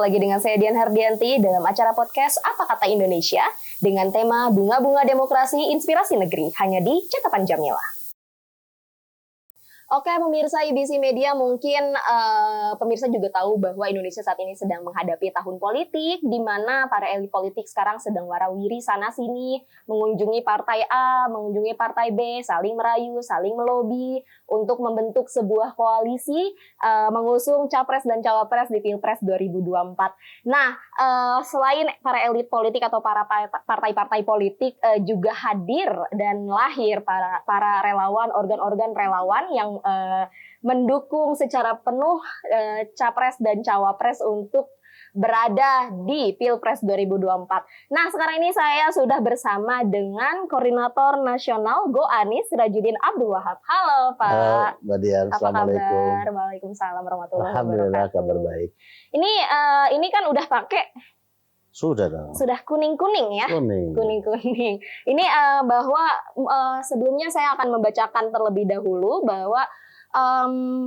lagi dengan saya Dian Hardianti dalam acara podcast Apa Kata Indonesia dengan tema Bunga-Bunga Demokrasi Inspirasi Negeri hanya di Cakapan Jamila. Oke, pemirsa IBC Media, mungkin pemirsa juga tahu bahwa Indonesia saat ini sedang menghadapi tahun politik, di mana para elit politik sekarang sedang warawiri sana-sini, mengunjungi partai A, mengunjungi partai B, saling merayu, saling melobi untuk membentuk sebuah koalisi, mengusung capres dan cawapres di Pilpres 2024. Nah, selain para elit politik atau para partai-partai politik juga hadir dan lahir para relawan, organ-organ relawan yang mendukung secara penuh capres dan cawapres untuk berada di Pilpres 2024. Nah, sekarang ini saya sudah bersama dengan Koordinator Nasional Go Anies Sirajuddin Abdul Wahab. Halo Pak. Halo Mbak Dian, assalamualaikum. Kabar? Waalaikumsalam warahmatullahi wabarakatuh. Alhamdulillah kabar baik. Ini kan udah pakai. Sudah dong. Sudah kuning-kuning ya? Kuning-kuning. Ini bahwa sebelumnya saya akan membacakan terlebih dahulu bahwa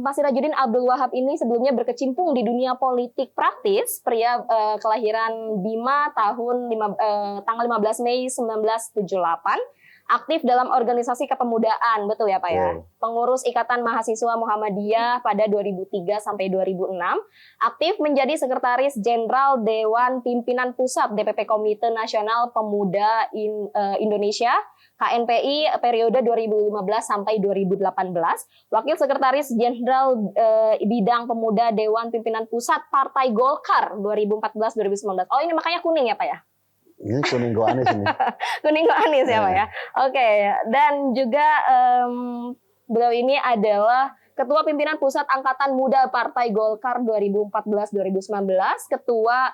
Pak Sirajuddin Abdul Wahab ini sebelumnya berkecimpung di dunia politik praktis, pria kelahiran Bima tanggal 15 Mei 1978. Aktif dalam organisasi kepemudaan, betul ya Pak ya? Pengurus Ikatan Mahasiswa Muhammadiyah pada 2003 sampai 2006. Aktif menjadi Sekretaris Jenderal Dewan Pimpinan Pusat DPP Komite Nasional Pemuda Indonesia KNPI periode 2015 sampai 2018. Wakil Sekretaris Jenderal Bidang Pemuda Dewan Pimpinan Pusat Partai Golkar 2014-2019. Oh, ini makanya kuning ya Pak ya? Ini kuning Go Anies ini. Kuning Go Anies ya Pak ya. Oke, dan juga beliau ini adalah Ketua Pimpinan Pusat Angkatan Muda Partai Golkar 2014-2019, Ketua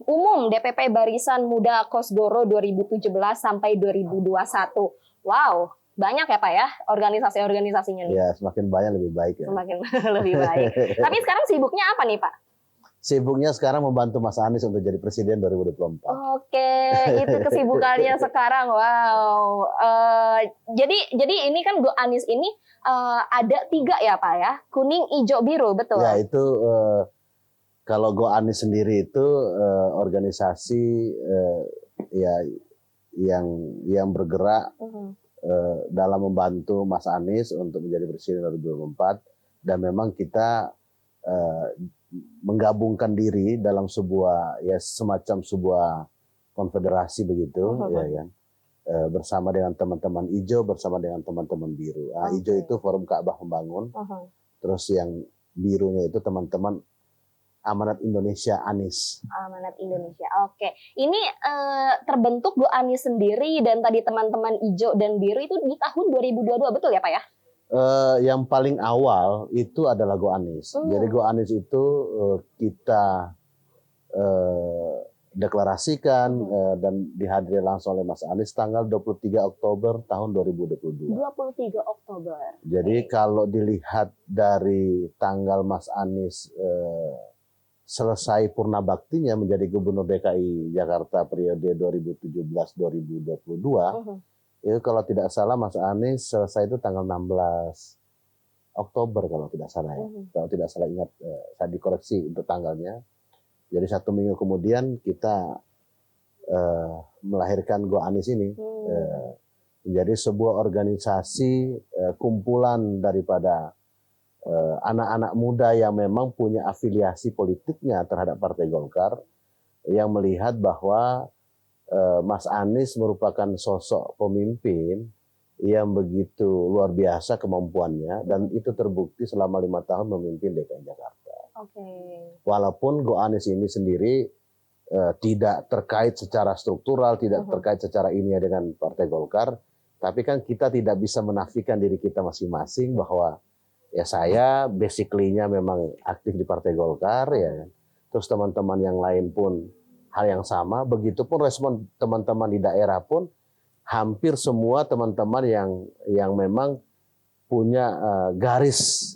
Umum DPP Barisan Muda Kosgoro 2017 sampai 2021. Wow, banyak ya Pak ya organisasi-organisasinya nih. Ya, semakin banyak lebih baik ya. Semakin lebih baik. Tapi sekarang sibuknya apa nih Pak? Sibuknya sekarang membantu Mas Anies untuk jadi presiden 2024. Oke, itu kesibukannya sekarang. Wow. Jadi ini kan Go Anies ini ada 3 ya Pak ya? Kuning, hijau, biru, betul? Ya, itu kalau Go Anies sendiri itu organisasi ya yang bergerak dalam membantu Mas Anies untuk menjadi presiden 2024, dan memang kita menggabungkan diri dalam sebuah semacam sebuah konfederasi begitu, ya kan, bersama dengan teman-teman hijau, bersama dengan teman-teman biru. Hijau itu Forum Ka'bah Membangun, terus yang birunya itu teman-teman Amanat Indonesia Anies. Amanat Indonesia, oke. Ini terbentuk Go Anies sendiri dan tadi teman-teman hijau dan biru itu di tahun 2022, betul ya Pak ya? Yang paling awal itu adalah Go Anies. Jadi Go Anies itu kita deklarasikan dan dihadiri langsung oleh Mas Anies tanggal 23 Oktober tahun 2022. 23 Oktober. Jadi kalau dilihat dari tanggal Mas Anies selesai purna baktinya menjadi Gubernur DKI Jakarta periode 2017-2022, itu kalau tidak salah Mas Anies selesai itu tanggal 16 Oktober kalau tidak salah ya. Kalau tidak salah ingat, saya dikoreksi untuk tanggalnya. Jadi 1 minggu kemudian kita melahirkan Go Anies ini menjadi sebuah organisasi kumpulan daripada anak-anak muda yang memang punya afiliasi politiknya terhadap Partai Golkar, yang melihat bahwa Mas Anies merupakan sosok pemimpin yang begitu luar biasa kemampuannya, dan itu terbukti selama 5 tahun memimpin DKI Jakarta. Walaupun Go Anies ini sendiri tidak terkait secara struktural, tidak terkait secara ilmiah dengan Partai Golkar, tapi kan kita tidak bisa menafikan diri kita masing-masing bahwa ya saya basically-nya memang aktif di Partai Golkar ya. Terus teman-teman yang lain pun hal yang sama, begitupun respon teman-teman di daerah pun hampir semua teman-teman yang memang punya garis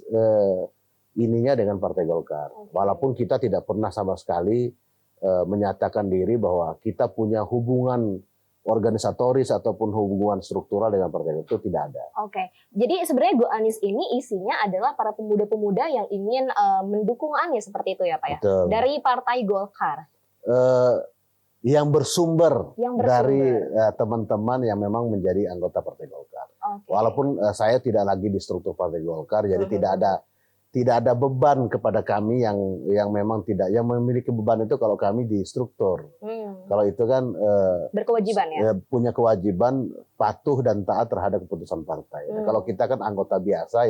ininya dengan Partai Golkar. Walaupun kita tidak pernah sama sekali menyatakan diri bahwa kita punya hubungan organisatoris ataupun hubungan struktural dengan partai Golkar itu tidak ada. Oke, jadi sebenarnya Go Anies ini isinya adalah para pemuda-pemuda yang ingin mendukung Anies seperti itu ya Pak ya? Betul. Dari Partai Golkar. Yang bersumber dari bersumber. teman-teman yang memang menjadi anggota Partai Golkar. Okay. Walaupun saya tidak lagi di struktur Partai Golkar, jadi tidak ada beban kepada kami yang memang tidak, yang memiliki beban itu kalau kami di struktur. Kalau itu kan berkewajiban ya? Punya kewajiban patuh dan taat terhadap keputusan partai. Kalau kita kan anggota biasa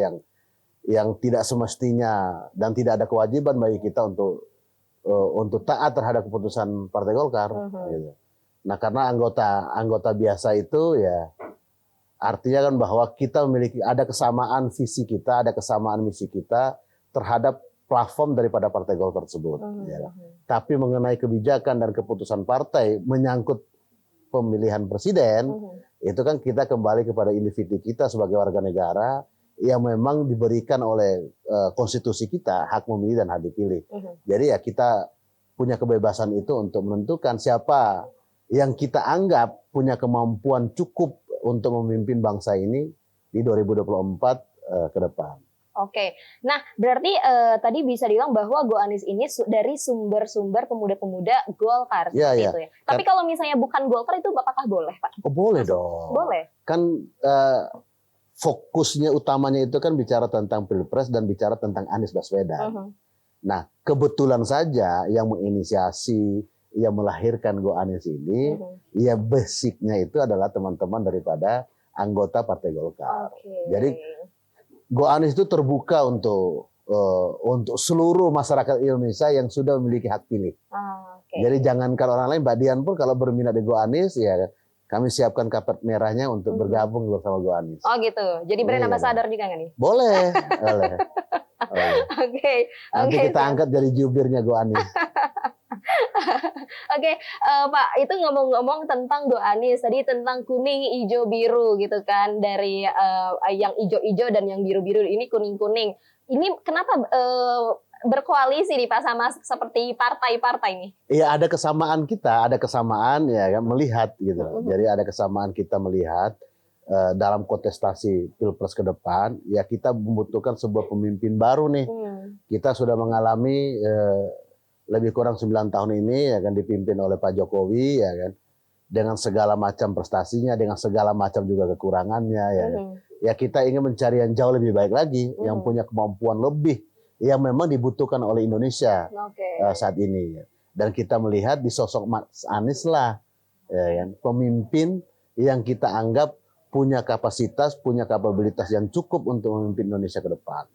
yang tidak semestinya dan tidak ada kewajiban bagi kita untuk taat terhadap keputusan Partai Golkar. Gitu. Nah, karena anggota biasa itu ya artinya kan bahwa kita memiliki ada kesamaan visi kita, ada kesamaan misi kita terhadap platform daripada Partai Golkar tersebut. Ya. Tapi mengenai kebijakan dan keputusan partai menyangkut pemilihan presiden, itu kan kita kembali kepada individu kita sebagai warga negara yang memang diberikan oleh konstitusi kita hak memilih dan hak dipilih. Jadi ya kita punya kebebasan itu untuk menentukan siapa yang kita anggap punya kemampuan cukup untuk memimpin bangsa ini di 2024 ke depan. Oke, nah berarti tadi bisa dibilang bahwa Go Anies ini dari sumber-sumber pemuda-pemuda Golkar seperti itu ya. Tapi kalau misalnya bukan Golkar itu apakah boleh Pak? Oh, boleh dong. Boleh. Kan fokusnya utamanya itu kan bicara tentang Pilpres dan bicara tentang Anies Baswedan. Nah kebetulan saja yang menginisiasi, yang melahirkan Go Anies ini, ya basicnya itu adalah teman-teman daripada anggota Partai Golkar. Jadi Go Anies itu terbuka untuk seluruh masyarakat Indonesia yang sudah memiliki hak pilih. Jadi jangankan orang lain, Mbak Dian pun kalau berminat di Go Anies, ya kami siapkan karpet merahnya untuk bergabung bersama Go Anies. Oh gitu, jadi brand ambassador juga nggak nih? Boleh, boleh. Oke. Nanti kita angkat jadi jubirnya Go Anies. Oke, Pak, itu ngomong-ngomong tentang Go Anies tadi tentang kuning, hijau, biru gitu kan, dari yang hijau-hijau dan yang biru-biru ini kuning-kuning. Ini kenapa berkoalisi nih Pak sama seperti partai-partai nih? Iya, ada kesamaan kita, ada kesamaan ya kan, melihat gitu. Jadi ada kesamaan kita melihat dalam kontestasi Pilpres ke depan, ya kita membutuhkan sebuah pemimpin baru nih. Kita sudah mengalami lebih kurang 9 tahun ini ya kan dipimpin oleh Pak Jokowi ya kan, dengan segala macam prestasinya, dengan segala macam juga kekurangannya ya kan. Ya kita ingin mencari yang jauh lebih baik lagi, yang punya kemampuan lebih yang memang dibutuhkan oleh Indonesia saat ini. Dan kita melihat di sosok Mas Anies lah ya kan, pemimpin yang kita anggap punya kapasitas, punya kapabilitas yang cukup untuk memimpin Indonesia ke depan.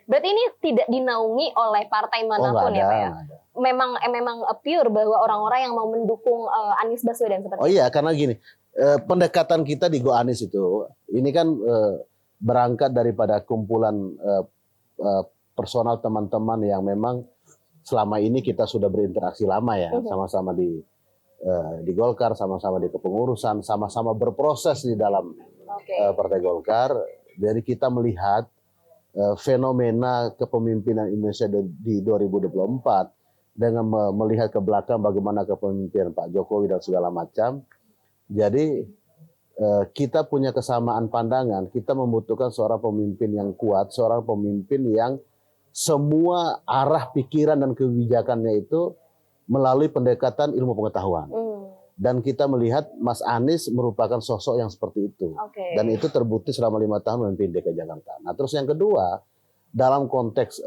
Berarti ini tidak dinaungi oleh partai manapun ya Pak ya? Memang pure bahwa orang-orang yang mau mendukung Anies Baswedan seperti itu? Oh iya, karena gini, pendekatan kita di Go Anies itu, ini kan berangkat daripada kumpulan personal teman-teman yang memang selama ini kita sudah berinteraksi lama ya, sama-sama di Golkar, sama-sama di kepengurusan, sama-sama berproses di dalam Partai Golkar. Jadi kita melihat fenomena kepemimpinan Indonesia di 2024 dengan melihat ke belakang bagaimana kepemimpinan Pak Jokowi dan segala macam. Jadi kita punya kesamaan pandangan, kita membutuhkan seorang pemimpin yang kuat, seorang pemimpin yang semua arah pikiran dan kebijakannya itu melalui pendekatan ilmu pengetahuan. Dan kita melihat Mas Anies merupakan sosok yang seperti itu. Dan itu terbukti selama 5 tahun memimpin DKI Jakarta. Nah terus yang kedua, dalam konteks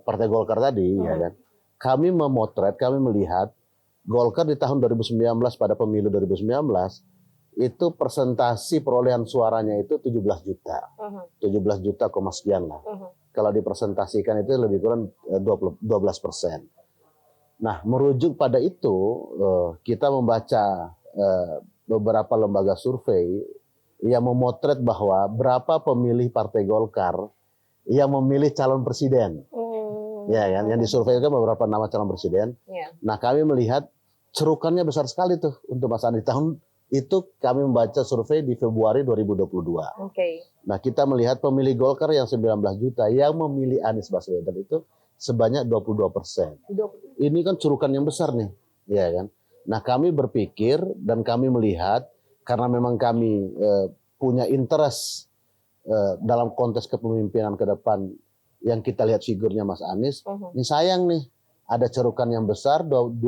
Partai Golkar tadi, ya kan, kami memotret, kami melihat Golkar di tahun 2019 pada pemilu 2019, itu persentasi perolehan suaranya itu 17 juta. 17 juta sekian lah. Kalau dipresentasikan itu lebih kurang 12%. Nah, merujuk pada itu, kita membaca beberapa lembaga survei yang memotret bahwa berapa pemilih Partai Golkar yang memilih calon presiden. Ya kan, yang disurvei kan beberapa nama calon presiden. Nah, kami melihat cerukannya besar sekali tuh untuk Mas Anies. Tahun itu kami membaca survei di Februari 2022. Nah, kita melihat pemilih Golkar yang 19 juta yang memilih Anies Baswedan itu sebanyak 22%. Ini kan curukan yang besar nih, ya kan. Nah, kami berpikir dan kami melihat karena memang kami punya interest dalam konteks kepemimpinan ke depan yang kita lihat figurnya Mas Anies, ini sayang nih ada cerukan yang besar 22%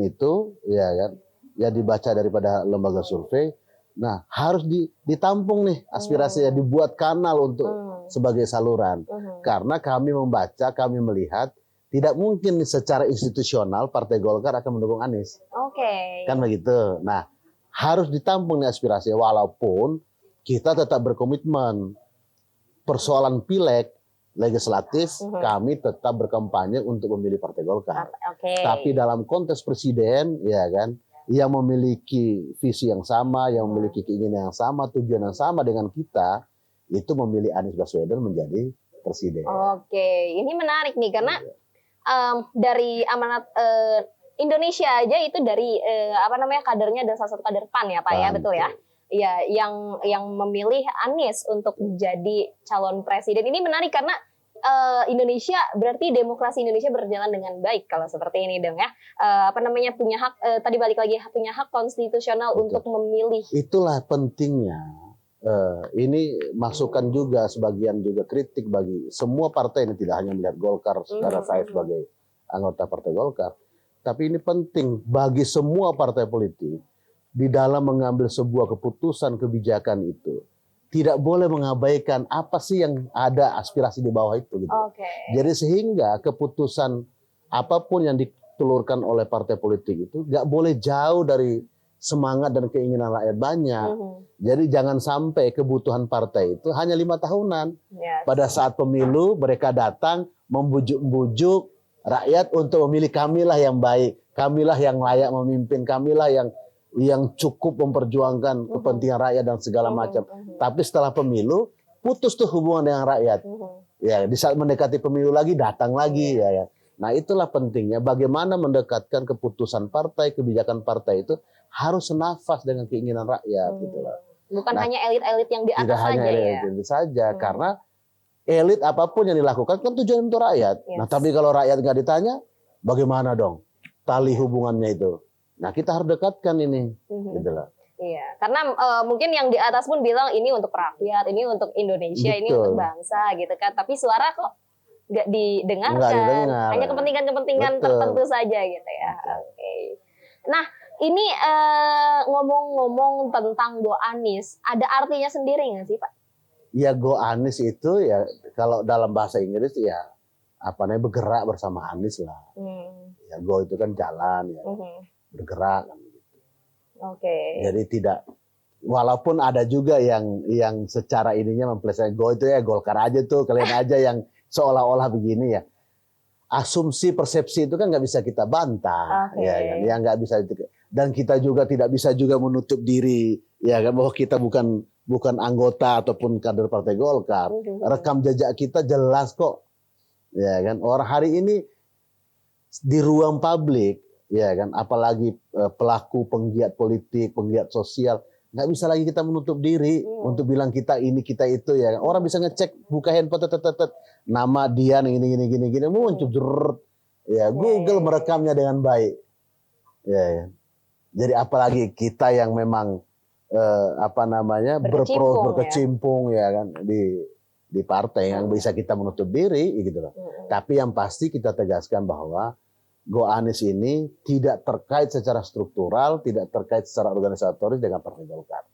itu, ya kan, ya dibaca daripada lembaga survei. Nah, harus ditampung nih aspirasinya, dibuat kanal untuk sebagai saluran. Karena kami membaca, kami melihat tidak mungkin secara institusional Partai Golkar akan mendukung Anies. Kan begitu. Nah, harus ditampung nih aspirasi, walaupun kita tetap berkomitmen persoalan pileg legislatif, kami tetap berkampanye untuk memilih Partai Golkar. Tapi dalam konteks presiden, ya kan, yang memiliki visi yang sama, yang memiliki keinginan yang sama, tujuan yang sama dengan kita, itu memilih Anies Baswedan menjadi presiden. Ini menarik nih karena dari amanat Indonesia aja itu dari kadernya dan salah satu kader PAN ya Pak ya, betul ya? Ya, yang memilih Anies untuk menjadi calon presiden. Ini menarik karena Indonesia berarti demokrasi Indonesia berjalan dengan baik kalau seperti ini dong ya. Punya hak tadi balik lagi punya hak konstitusional untuk memilih. Itulah pentingnya. Ini masukan juga sebagian juga kritik bagi semua partai ini, tidak hanya melihat Golkar secara saya sebagai anggota Partai Golkar, tapi ini penting bagi semua partai politik di dalam mengambil sebuah keputusan kebijakan itu tidak boleh mengabaikan apa sih yang ada aspirasi di bawah itu gitu. Jadi sehingga keputusan apapun yang ditelurkan oleh partai politik itu nggak boleh jauh dari semangat dan keinginan rakyat banyak. Jadi jangan sampai kebutuhan partai itu hanya 5 tahunan. Pada saat pemilu mereka datang membujuk-bujuk rakyat untuk memilih kamilah yang baik, kamilah yang layak memimpin, kamilah yang cukup memperjuangkan kepentingan rakyat dan segala macam. Tapi setelah pemilu putus tuh hubungan dengan rakyat. Ya, di saat mendekati pemilu lagi datang lagi ya. Nah, itulah pentingnya bagaimana mendekatkan keputusan partai, kebijakan partai itu harus senafas dengan keinginan rakyat gitu loh. Bukan hanya elit-elit yang di atas tidak saja hanya elit saja, karena elit apapun yang dilakukan kan tujuan untuk rakyat. Nah, tapi kalau rakyat nggak ditanya, bagaimana dong tali hubungannya itu? Nah, kita harus dekatkan ini, gitu loh. Iya, karena mungkin yang di atas pun bilang ini untuk rakyat, ini untuk Indonesia, ini untuk bangsa, gitu kan. Tapi suara kok nggak didengarkan, hanya kepentingan-kepentingan tertentu saja, gitu ya. Nah, ini ngomong-ngomong tentang Go Anies, ada artinya sendiri nggak sih, Pak? Ya, Go Anies itu ya kalau dalam bahasa Inggris ya bergerak bersama Anies lah. Ya, go itu kan jalan ya. Bergerak kan gitu. Jadi tidak, walaupun ada juga yang secara ininya mempelajari go itu ya Golkar aja tuh, kalian aja yang seolah-olah begini ya. Asumsi persepsi itu kan nggak bisa kita bantah, ya kan? Ya nggak bisa, dan kita juga tidak bisa juga menutup diri ya kan bahwa kita bukan anggota ataupun kader Partai Golkar. Rekam jejak kita jelas kok, ya kan. Orang hari ini di ruang publik, ya kan, apalagi pelaku penggiat politik, penggiat sosial, nggak bisa lagi kita menutup diri untuk bilang kita ini kita itu ya kan. Orang bisa ngecek, buka handphone, nama dia gini muncul, ya Google merekamnya dengan baik, ya kan. Jadi apalagi kita yang memang berkecimpung ya kan di partai yang bisa kita menutup diri gitu loh. Tapi yang pasti kita tegaskan bahwa Go Anies ini tidak terkait secara struktural, tidak terkait secara organisatoris dengan Partai Golkar.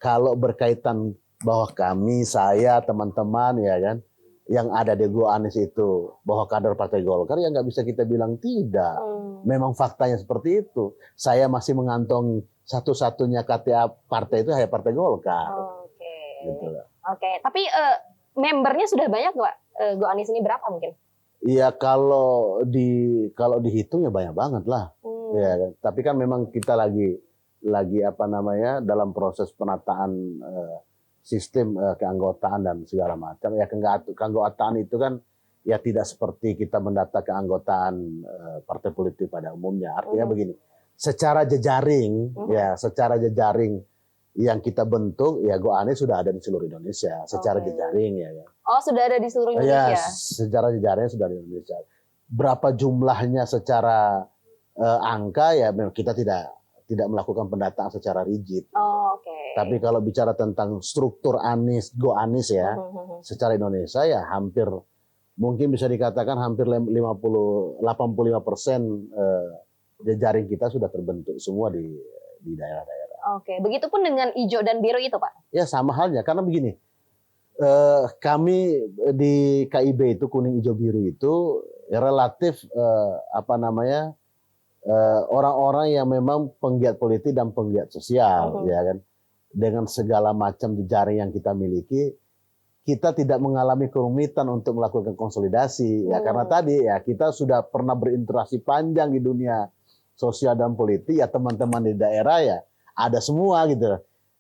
Kalau berkaitan bahwa kami, saya, teman-teman ya kan, yang ada di Go Anies itu bahwa kader Partai Golkar, ya nggak bisa kita bilang tidak. Memang faktanya seperti itu. Saya masih mengantongi satu-satunya KTA partai itu hanya Partai Golkar. Gitu. Tapi membernya sudah banyak nggak? Go Anies ini berapa mungkin? Iya, kalau dihitung ya banyak banget lah. Ya, tapi kan memang kita lagi dalam proses penataan sistem keanggotaan dan segala macam. Ya, keanggotaan itu kan ya tidak seperti kita mendata keanggotaan partai politik pada umumnya. Artinya begini, secara jejaring yang kita bentuk, ya Go Anies sudah ada di seluruh Indonesia secara jejaring ya. Oh, sudah ada di seluruh Indonesia. Ya, secara jejaringnya sudah di Indonesia. Berapa jumlahnya secara angka ya memang kita tidak melakukan pendataan secara rigid. Oh, oke. Tapi kalau bicara tentang struktur Anies, Go Anies ya, secara Indonesia ya hampir mungkin bisa dikatakan hampir 85% jejaring kita sudah terbentuk semua di daerah-daerah. Oke, begitupun dengan hijau dan biru itu, Pak? Ya sama halnya, karena begini, kami di KIB itu kuning hijau biru itu ya relatif orang-orang yang memang penggiat politik dan penggiat sosial, ya kan, dengan segala macam jejaring yang kita miliki, kita tidak mengalami kerumitan untuk melakukan konsolidasi, ya karena tadi ya kita sudah pernah berinteraksi panjang di dunia sosial dan politik, ya teman-teman di daerah ya ada semua gitu.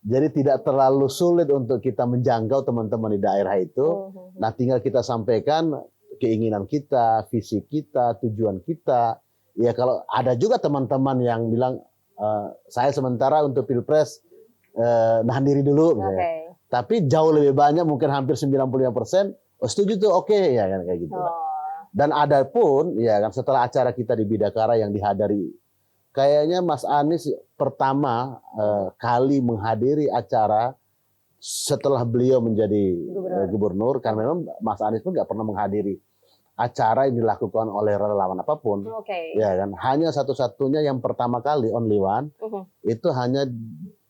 Jadi tidak terlalu sulit untuk kita menjangkau teman-teman di daerah itu. Nah, tinggal kita sampaikan keinginan kita, visi kita, tujuan kita. Ya kalau ada juga teman-teman yang bilang saya sementara untuk Pilpres nahan diri dulu. Okay. Tapi jauh lebih banyak, mungkin hampir 95%, setuju tuh, oke, ya kan kayak gitu. Dan ada pun, ya kan setelah acara kita di Bidakara yang dihadiri, kayaknya Mas Anies pertama kali menghadiri acara setelah beliau menjadi gubernur, karena memang Mas Anies pun nggak pernah menghadiri acara yang dilakukan oleh relawan apapun, ya kan. Hanya satu-satunya yang pertama kali only one itu hanya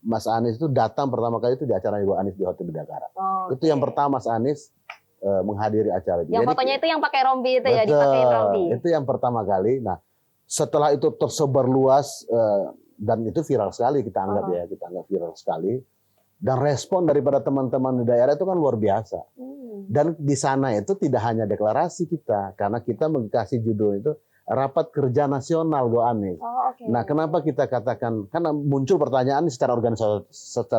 Mas Anies itu datang pertama kali itu di acara Ibu Anies di Hotel Bidakara. Itu yang pertama Mas Anies menghadiri acara itu. Yang fotonya itu yang pakai rompi itu ya, dipakein rompi. Itu yang pertama kali. Nah, setelah itu tersebar luas dan itu viral sekali kita anggap ya, kita anggap viral sekali. Dan respon daripada teman-teman di daerah itu kan luar biasa. Dan di sana itu tidak hanya deklarasi kita, karena kita mengkasih judul itu Rapat Kerja Nasional Go Anies. Nah, kenapa kita katakan, karena muncul pertanyaan secara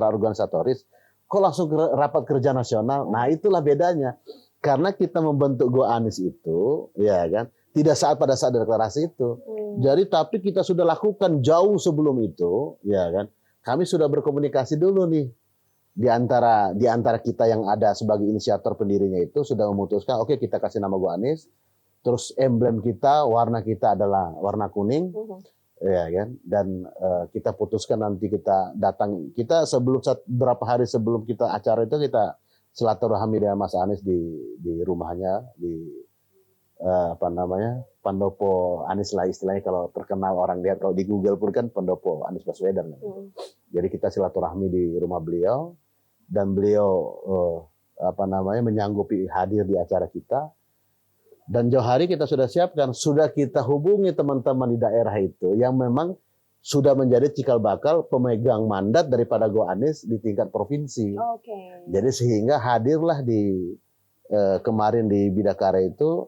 organisatoris, kok langsung Rapat Kerja Nasional? Nah, itulah bedanya. Karena kita membentuk Go Anies itu, ya kan, tidak pada saat deklarasi itu. Jadi, tapi kita sudah lakukan jauh sebelum itu, ya kan. Kami sudah berkomunikasi dulu nih di antara kita yang ada sebagai inisiator pendirinya itu sudah memutuskan, oke, kita kasih nama Go Anies. Terus emblem kita, warna kita adalah warna kuning, ya kan. Dan kita putuskan nanti kita datang, kita berapa hari sebelum kita acara itu kita silaturahmi dengan Mas Anies di rumahnya di Pendopo Anies lah istilahnya, kalau terkenal orang lihat, kalau di Google pun kan Pendopo Anies Baswedan. Jadi kita silaturahmi di rumah beliau dan beliau menyanggupi hadir di acara kita. Dan jauh hari kita sudah siapkan, sudah kita hubungi teman-teman di daerah itu yang memang sudah menjadi cikal bakal pemegang mandat daripada Go Anies di tingkat provinsi. Jadi sehingga hadirlah di kemarin di Bidakara itu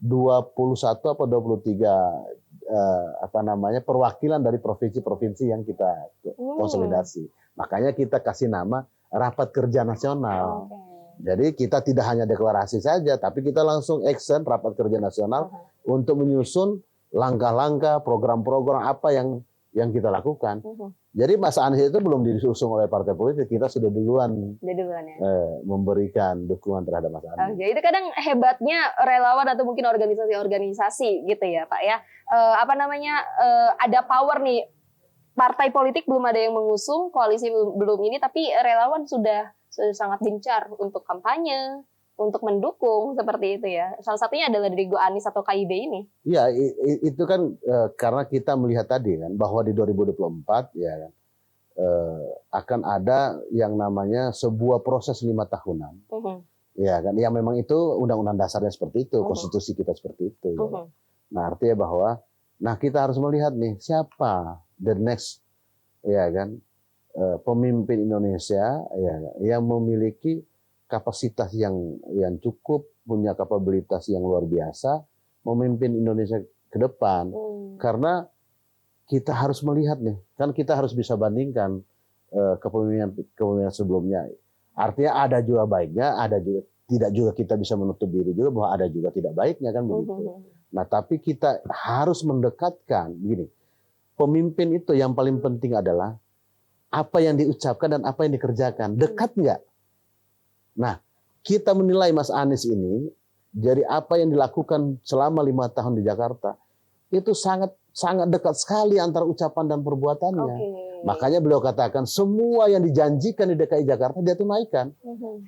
21 atau 23 perwakilan dari provinsi-provinsi yang kita konsolidasi. Makanya kita kasih nama Rapat Kerja Nasional. Jadi kita tidak hanya deklarasi saja, tapi kita langsung action Rapat Kerja Nasional untuk menyusun langkah-langkah, program-program apa yang kita lakukan. Jadi Mas Anies itu belum diusung oleh partai politik, kita sudah duluan memberikan dukungan terhadap Mas Anies. Itu kadang hebatnya relawan atau mungkin organisasi-organisasi gitu ya Pak ya. Ada power nih, partai politik belum ada yang mengusung, koalisi belum ini, tapi relawan sudah sangat gencar untuk kampanye, untuk mendukung seperti itu ya. Salah satunya adalah dari Go Anies atau KIB ini. Iya, itu kan karena kita melihat tadi kan bahwa di 2024 ya akan ada yang namanya sebuah proses 5 tahunan. Ya kan, yang memang itu undang-undang dasarnya seperti itu, konstitusi kita seperti itu. Ya. Nah, artinya bahwa kita harus melihat nih siapa the next pemimpin Indonesia yang memiliki kapasitas yang cukup, punya kapabilitas yang luar biasa memimpin Indonesia ke depan. Karena kita harus melihat nih, kan kita harus bisa bandingkan kepemimpinan sebelumnya. Artinya ada juga baiknya, ada juga tidak, juga kita bisa menutup diri juga bahwa ada juga tidak baiknya kan begitu. Nah, tapi kita harus mendekatkan begini. Pemimpin itu yang paling penting adalah apa yang diucapkan dan apa yang dikerjakan. Dekat nggak? Nah, kita menilai Mas Anies ini dari apa yang dilakukan selama 5 tahun di Jakarta itu sangat sangat dekat sekali antara ucapan dan perbuatannya. Oke. Makanya beliau katakan semua yang dijanjikan di DKI Jakarta dia tunaikan.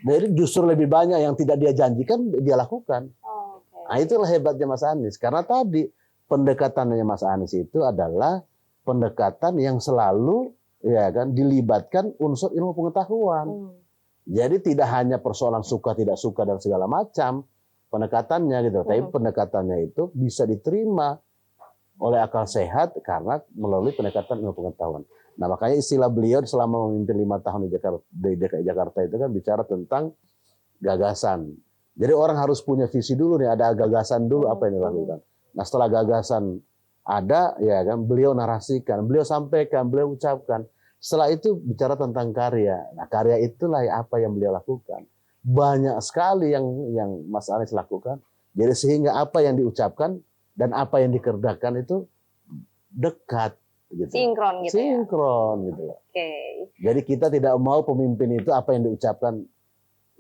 Jadi justru lebih banyak yang tidak dia janjikan dia lakukan. Oke. Nah, itulah hebatnya Mas Anies. Karena tadi pendekatannya Mas Anies itu adalah pendekatan yang selalu ya kan dilibatkan unsur ilmu pengetahuan. Jadi tidak hanya persoalan suka tidak suka dan segala macam pendekatannya gitu, tapi pendekatannya itu bisa diterima oleh akal sehat karena melalui pendekatan ilmu pengetahuan. Nah, makanya istilah beliau selama memimpin 5 tahun di DKI Jakarta itu kan bicara tentang gagasan. Jadi orang harus punya visi dulu nih, ada gagasan dulu apa yang dilakukan. Nah, setelah gagasan ada ya kan beliau narasikan, beliau sampaikan, beliau ucapkan. Setelah itu bicara tentang karya. Nah, karya itulah apa yang beliau lakukan. Banyak sekali yang Mas Anies lakukan. Jadi sehingga apa yang diucapkan dan apa yang dikerjakan itu dekat gitu. Sinkron gitu. Sinkron gitu. Oke. Jadi kita tidak mau pemimpin itu apa yang diucapkan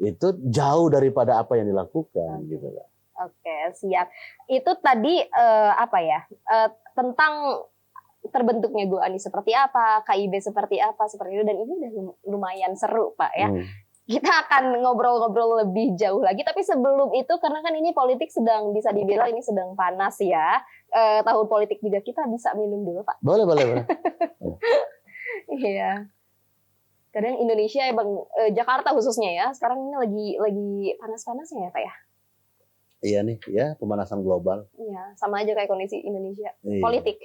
itu jauh daripada apa yang dilakukan gitu kan. Oke, siap. Itu tadi tentang terbentuknya Go Anies seperti apa, KIB seperti apa, seperti itu, dan ini udah lumayan seru Pak ya. Kita akan ngobrol-ngobrol lebih jauh lagi, tapi sebelum itu karena kan ini politik sedang bisa dibilang ini sedang panas ya, tahun politik juga, kita bisa minum dulu Pak. Boleh. Iya. Kadang Indonesia emang Jakarta khususnya ya, sekarang ini lagi panas-panasnya ya Pak ya. Iya nih, ya pemanasan global. Iya, sama aja kayak kondisi Indonesia. Iya. Politik.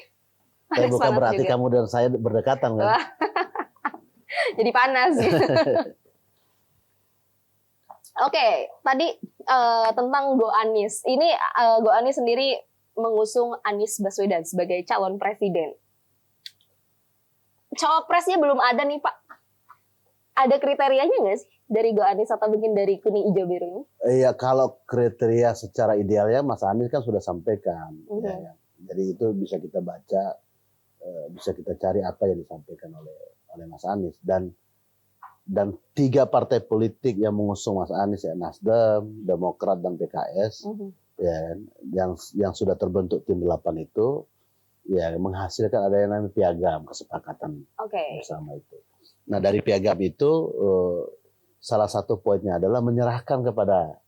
Tapi bukan berarti juga kamu dan saya berdekatan kan? Jadi panas. Gitu. Oke, tadi tentang Go Anies. Ini Go Anies sendiri mengusung Anies Baswedan sebagai calon presiden. Cawapresnya belum ada nih Pak. Ada kriterianya nggak sih dari Go Anies atau mungkin dari kuning hijau biru ini? Iya, kalau kriteria secara idealnya Mas Anies kan sudah sampaikan. Ya. Jadi itu bisa kita baca, bisa kita cari apa yang disampaikan oleh Mas Anies. Dan 3 partai politik yang mengusung Mas Anies ya, Nasdem, Demokrat dan PKS, ya, yang sudah terbentuk tim 8 itu, ya menghasilkan ada yang namanya piagam kesepakatan bersama itu. Nah, dari piagam itu salah satu poinnya adalah menyerahkan kepada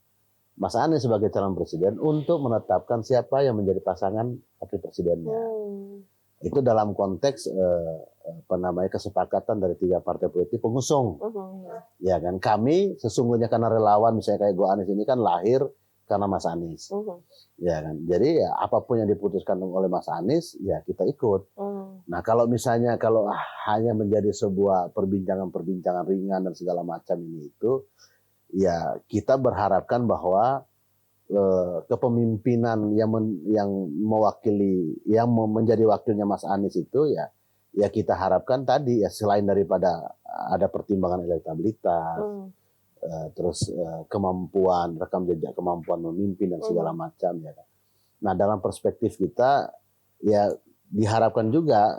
Mas Anies sebagai calon presiden untuk menetapkan siapa yang menjadi pasangan wakil presidennya. Itu dalam konteks kesepakatan dari 3 partai politik pengusung. Ya kan, kami sesungguhnya karena relawan misalnya kayak Go Anies ini kan lahir karena Mas Anies. Ya kan. Jadi ya apapun yang diputuskan oleh Mas Anies ya kita ikut. Nah, kalau misalnya hanya menjadi sebuah perbincangan ringan dan segala macam ini itu ya kita berharapkan bahwa kepemimpinan yang mewakili yang menjadi wakilnya Mas Anies itu ya kita harapkan tadi ya selain daripada ada pertimbangan elektabilitas, terus kemampuan rekam jejak kemampuan memimpin dan segala macam ya. Nah, dalam perspektif kita ya diharapkan juga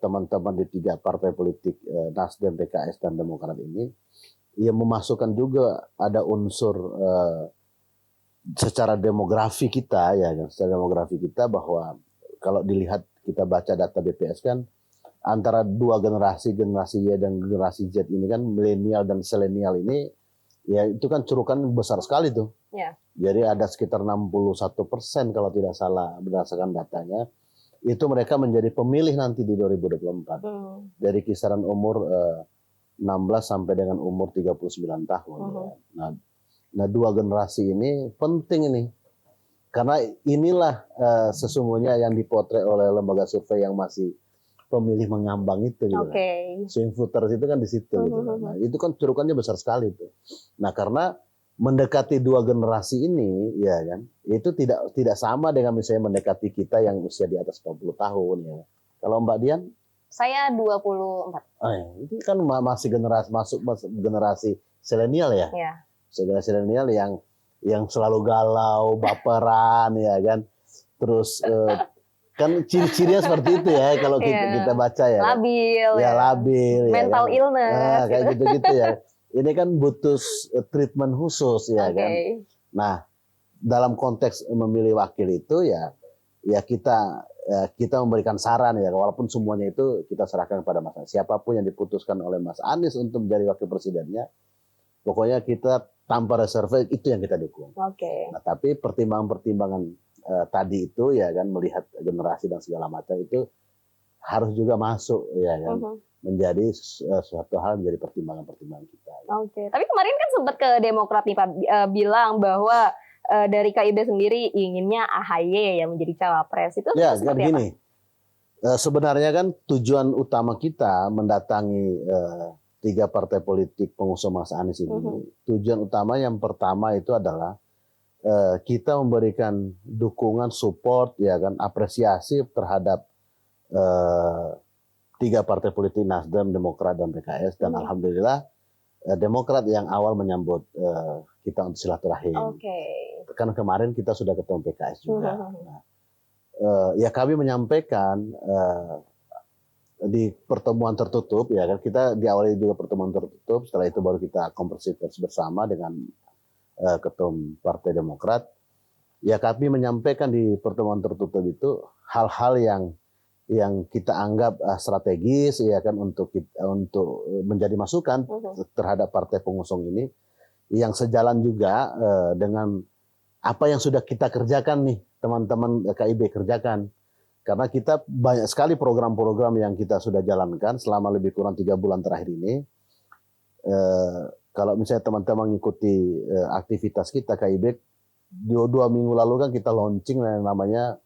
teman-teman di 3 partai politik Nasdem, PKS dan Demokrat ini ya memasukkan juga ada unsur secara demografi kita bahwa kalau dilihat kita baca data BPS kan antara 2 generasi Y dan generasi Z ini kan milenial dan selenial ini ya itu kan curukan besar sekali tuh. Yeah. Jadi ada sekitar 61% kalau tidak salah berdasarkan datanya itu mereka menjadi pemilih nanti di 2024 dari kisaran umur 16 sampai dengan umur 39 tahun. Ya. Nah, 2 generasi ini penting ini. Karena inilah sesungguhnya yang dipotret oleh lembaga survei yang masih pemilih mengambang itu. Gitu. Swing voters itu kan di situ. Gitu. Nah, itu kan curukannya besar sekali itu. Nah, karena mendekati 2 generasi ini, ya kan, itu tidak sama dengan misalnya mendekati kita yang usia di atas 40 tahun. Ya. Kalau Mbak Dian? Saya 24. Itu kan masih masuk generasi selenial ya. Yeah. Generasi selenial yang selalu galau, baperan ya kan. Terus kan ciri-cirinya seperti itu ya kalau kita baca ya. Labil. Ya labil. Mental ya, kan? illness. Kayak gitu-gitu ya. Ini kan butuh treatment khusus ya kan. Nah, dalam konteks memilih wakil itu ya kita kita memberikan saran ya, walaupun semuanya itu kita serahkan kepada Mas Anies. Siapapun yang diputuskan oleh Mas Anies untuk menjadi wakil presidennya, pokoknya kita tanpa reserve itu yang kita dukung. Nah, tapi pertimbangan-pertimbangan tadi itu ya kan, melihat generasi dan segala macam itu harus juga masuk ya kan, menjadi suatu hal, menjadi pertimbangan-pertimbangan kita. Tapi kemarin kan sempat ke Demokrat nih Pak, bilang bahwa dari KIB sendiri inginnya AHY yang menjadi cawapres. Itu ya seperti kan gini, sebenarnya kan tujuan utama kita mendatangi 3 partai politik pengusung Mas Anies ini, tujuan utama yang pertama itu adalah kita memberikan dukungan, support ya kan, apresiasi terhadap 3 partai politik, Nasdem, Demokrat, dan PKS, dan alhamdulillah Demokrat yang awal menyambut kita untuk silaturahim. Kan kemarin kita sudah ketemu PKS juga. Nah, ya kami menyampaikan di pertemuan tertutup ya kan, kita diawali juga pertemuan tertutup, setelah itu baru kita konferensi pers bersama dengan ketum Partai Demokrat. Ya kami menyampaikan di pertemuan tertutup itu hal-hal yang kita anggap strategis ya kan, untuk menjadi masukan terhadap partai pengusung ini, yang sejalan juga dengan apa yang sudah kita kerjakan nih, teman-teman KIB kerjakan. Karena kita banyak sekali program-program yang kita sudah jalankan selama lebih kurang 3 bulan terakhir ini. Kalau misalnya teman-teman mengikuti aktivitas kita KIB, 2 minggu lalu kan kita launching yang namanya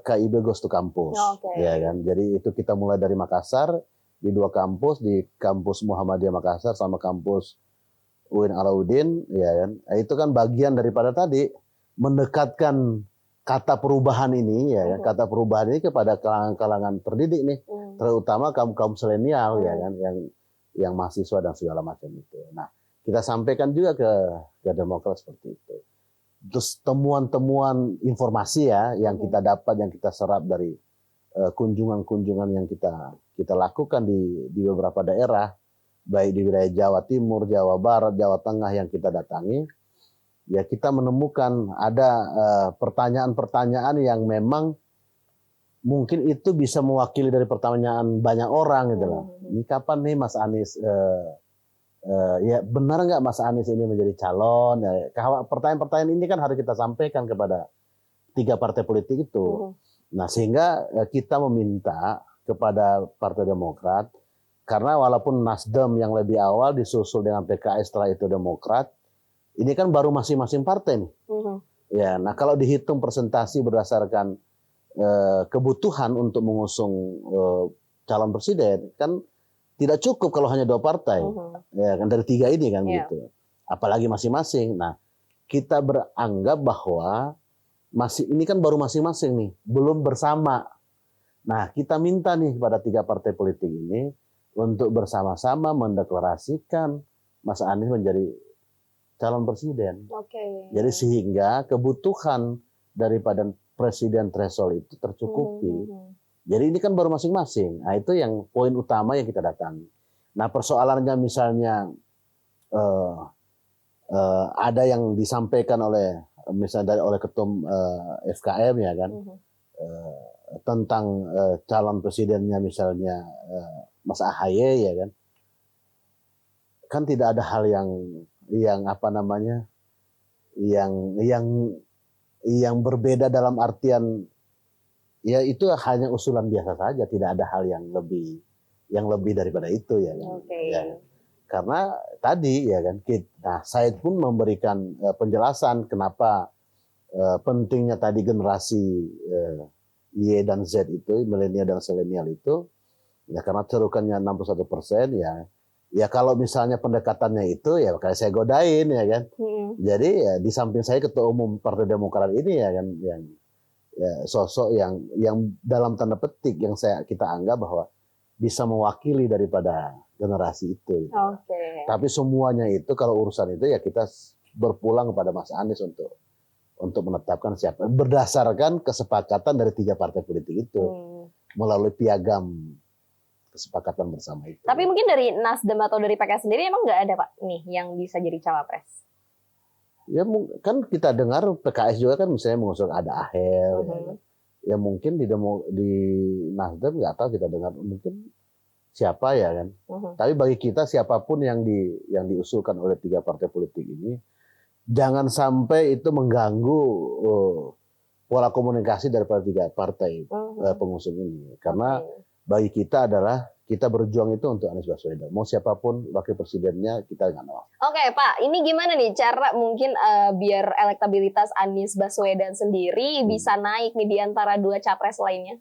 KIB Goes to Campus. Ya kan? Jadi itu kita mulai dari Makassar, di 2 kampus, di kampus Muhammadiyah Makassar sama kampus UIN Alauddin, ya kan. Itu kan bagian daripada tadi mendekatkan kata perubahan ini, ya kan, kata perubahan ini kepada kalangan-kalangan terdidik nih, terutama kaum milenial, ya kan, yang mahasiswa dan segala macam itu. Nah, kita sampaikan juga ke Demokrat seperti itu. Terus temuan-temuan informasi ya yang kita dapat, yang kita serap dari kunjungan-kunjungan yang kita lakukan di beberapa daerah, baik di wilayah Jawa Timur, Jawa Barat, Jawa Tengah yang kita datangi, ya kita menemukan ada pertanyaan-pertanyaan yang memang mungkin itu bisa mewakili dari pertanyaan banyak orang gitu loh. Ini kapan nih Mas Anies, ya benar nggak Mas Anies ini menjadi calon? Ya, pertanyaan-pertanyaan ini kan harus kita sampaikan kepada 3 partai politik itu. Nah sehingga kita meminta kepada Partai Demokrat, karena walaupun Nasdem yang lebih awal disusul dengan PKS, setelah itu Demokrat, ini kan baru masing-masing partai nih. Ya, nah kalau dihitung presentasi berdasarkan kebutuhan untuk mengusung calon presiden, kan tidak cukup kalau hanya 2 partai. Ya kan, dari 3 ini kan gitu. Apalagi masing-masing. Nah, kita beranggap bahwa ini kan baru masing-masing nih, belum bersama. Nah, kita minta nih kepada 3 partai politik ini untuk bersama-sama mendeklarasikan Mas Anies menjadi calon presiden. Jadi sehingga kebutuhan daripada presiden threshold itu tercukupi. Jadi ini kan baru masing-masing. Nah itu yang poin utama yang kita datangi. Nah persoalannya misalnya ada yang disampaikan misalnya oleh ketum FKM ya kan, tentang calon presidennya misalnya Mas AHY ya kan tidak ada hal yang apa namanya, yang berbeda dalam artian ya itu hanya usulan biasa saja, tidak ada hal yang lebih daripada itu ya kan. Ya. Karena tadi ya kan, nah saya pun memberikan penjelasan kenapa pentingnya tadi generasi Y dan Z itu, milenial dan selenial itu, ya karena cerukannya 61% ya kalau misalnya pendekatannya itu ya kayak saya godain ya kan. Jadi ya di samping saya ketua umum Partai Demokrat ini ya kan, yang ya, sosok yang dalam tanda petik yang kita anggap bahwa bisa mewakili daripada generasi itu. Tapi semuanya itu kalau urusan itu ya kita berpulang kepada Mas Anies untuk menetapkan siapa berdasarkan kesepakatan dari 3 partai politik itu melalui piagam kesepakatan bersama itu. Tapi mungkin dari Nasdem atau dari PKS sendiri emang nggak ada Pak nih yang bisa jadi cawapres? Ya kan kita dengar PKS juga kan misalnya mengusung ada Ahel, ya mungkin di Nasdem nggak tahu kita dengar mungkin siapa ya kan. Tapi bagi kita siapapun yang diusulkan oleh 3 partai politik ini, jangan sampai itu mengganggu pola komunikasi daripada 3 partai pengusung ini. Karena bagi kita adalah kita berjuang itu untuk Anies Baswedan. Mau siapapun wakil presidennya kita nggak nolak. Oke Pak, ini gimana nih cara mungkin biar elektabilitas Anies Baswedan sendiri bisa naik nih di antara 2 capres lainnya?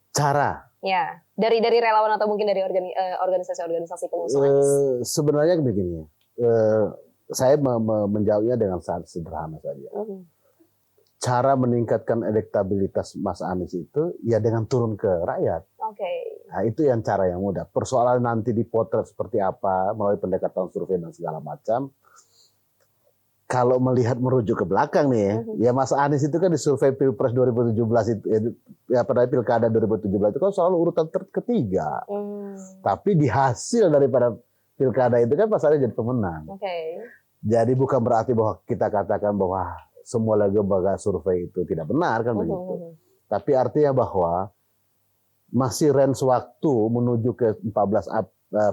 Cara? Ya, dari relawan atau mungkin dari organisasi-organisasi pengusung Anies? Sebenarnya begini, saya menjawabnya dengan sangat sederhana saja. Cara meningkatkan elektabilitas Mas Anies itu ya dengan turun ke rakyat. Nah, itu yang cara yang mudah. Persoalan nanti dipotret seperti apa melalui pendekatan survei dan segala macam. Kalau melihat merujuk ke belakang nih ya Mas Anies itu kan di survei Pilpres 2017 itu ya pada Pilkada 2017 itu kan selalu urutan ketiga. Tapi di hasil daripada Pilkada itu kan Mas Anies jadi pemenang. Jadi bukan berarti bahwa kita katakan bahwa semua lembaga survei itu tidak benar kan begitu. Tapi artinya bahwa masih range waktu menuju ke 14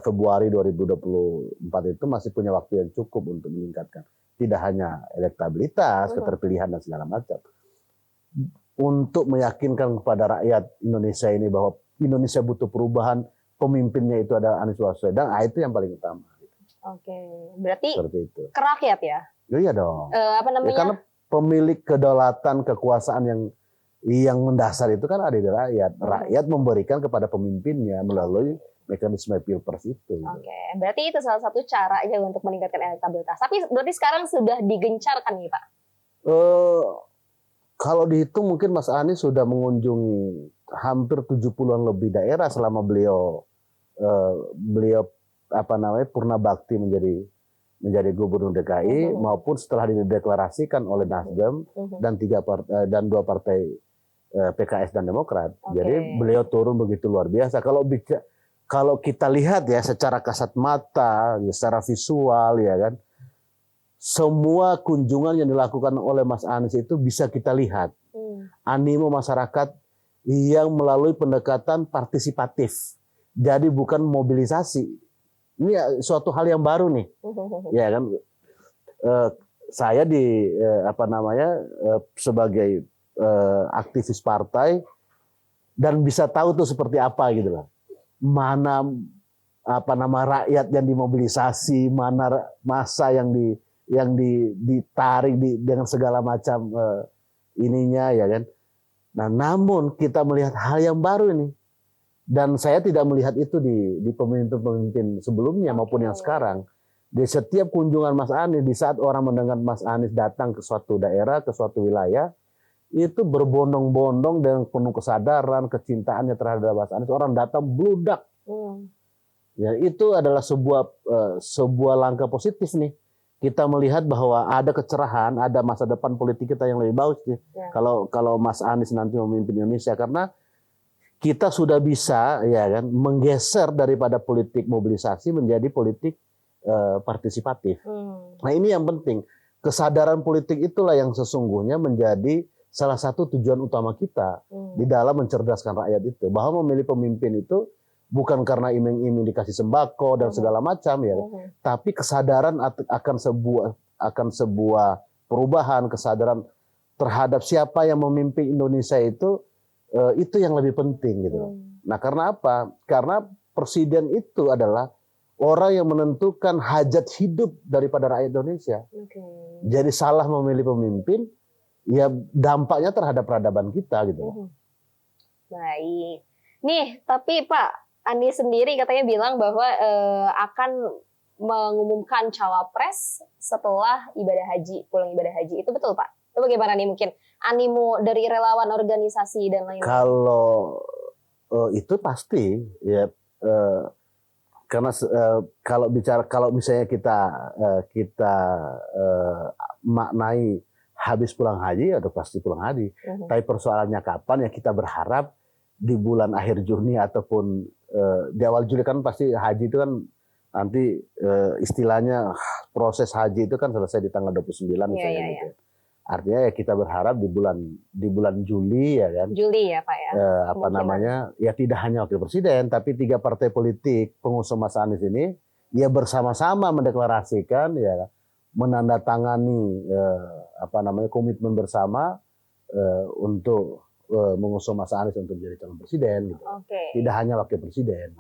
Februari 2024 itu masih punya waktu yang cukup untuk meningkatkan. Tidak hanya elektabilitas, keterpilihan dan segala macam. Untuk meyakinkan kepada rakyat Indonesia ini bahwa Indonesia butuh perubahan, pemimpinnya itu adalah Anies Baswedan, itu yang paling utama. Berarti itu. Ke rakyat ya? Iya dong. Apa namanya? Ya, karena pemilik kedaulatan, kekuasaan yang mendasar itu kan ada di rakyat. Rakyat memberikan kepada pemimpinnya melalui mekanisme Pilpres itu. Berarti itu salah satu cara aja untuk meningkatkan elektabilitas. Tapi berarti sekarang sudah digencarkan nih Pak? Kalau dihitung mungkin Mas Anies sudah mengunjungi hampir 70-an lebih daerah selama beliau purna bakti menjadi gubernur DKI maupun setelah dideklarasikan oleh Nasdem dan 2 partai PKS dan Demokrat. Jadi beliau turun begitu luar biasa. Kalau kita lihat ya secara kasat mata, ya, secara visual ya kan, semua kunjungan yang dilakukan oleh Mas Anies itu bisa kita lihat animo masyarakat yang melalui pendekatan partisipatif. Jadi bukan mobilisasi. Ini suatu hal yang baru nih, ya kan? Saya sebagai aktivis partai dan bisa tahu tuh seperti apa gitu lah. Mana rakyat yang dimobilisasi, mana massa yang ditarik dengan segala macam ininya ya kan. Nah, namun kita melihat hal yang baru ini. Dan saya tidak melihat itu di pemimpin-pemimpin sebelumnya maupun yang sekarang. Di setiap kunjungan Mas Anies, di saat orang mendengar Mas Anies datang ke suatu daerah, ke suatu wilayah, itu berbondong-bondong dengan penuh kesadaran, kecintaannya terhadap Mas Anies. Orang datang bludak. Ya, itu adalah sebuah langkah positif nih. Kita melihat bahwa ada kecerahan, ada masa depan politik kita yang lebih bagus nih. Kalau Mas Anies nanti memimpin Indonesia, karena kita sudah bisa ya kan menggeser daripada politik mobilisasi menjadi politik partisipatif. Nah, ini yang penting. Kesadaran politik itulah yang sesungguhnya menjadi salah satu tujuan utama kita di dalam mencerdaskan rakyat itu. Bahwa memilih pemimpin itu bukan karena iming-iming dikasih sembako dan segala macam ya, tapi kesadaran akan sebuah perubahan, kesadaran terhadap siapa yang memimpin Indonesia itu yang lebih penting gitu. Nah, karena apa? Karena presiden itu adalah orang yang menentukan hajat hidup daripada rakyat Indonesia. Jadi salah memilih pemimpin, ya dampaknya terhadap peradaban kita gitu. Baik. Nih, tapi Pak Anies sendiri katanya bilang bahwa akan mengumumkan cawapres setelah pulang ibadah haji. Itu betul Pak? Itu bagaimana nih mungkin animo dari relawan organisasi dan lain-lain? Kalau itu pasti ya, karena kalau misalnya kita maknai habis pulang haji, ya udah pasti pulang haji. Tapi persoalannya kapan, ya kita berharap di bulan akhir Juni ataupun di awal Juli, kan pasti haji itu kan nanti istilahnya proses haji itu kan selesai di tanggal 29 misalnya gitu. Artinya ya kita berharap di bulan Juli ya kan. Juli ya Pak ya. Ya tidak hanya wakil presiden tapi 3 partai politik pengusung Mas Anies ini ya bersama-sama mendeklarasikan ya menandatangani komitmen bersama untuk mengusung Mas Anies untuk menjadi calon presiden gitu. Tidak hanya wakil presiden.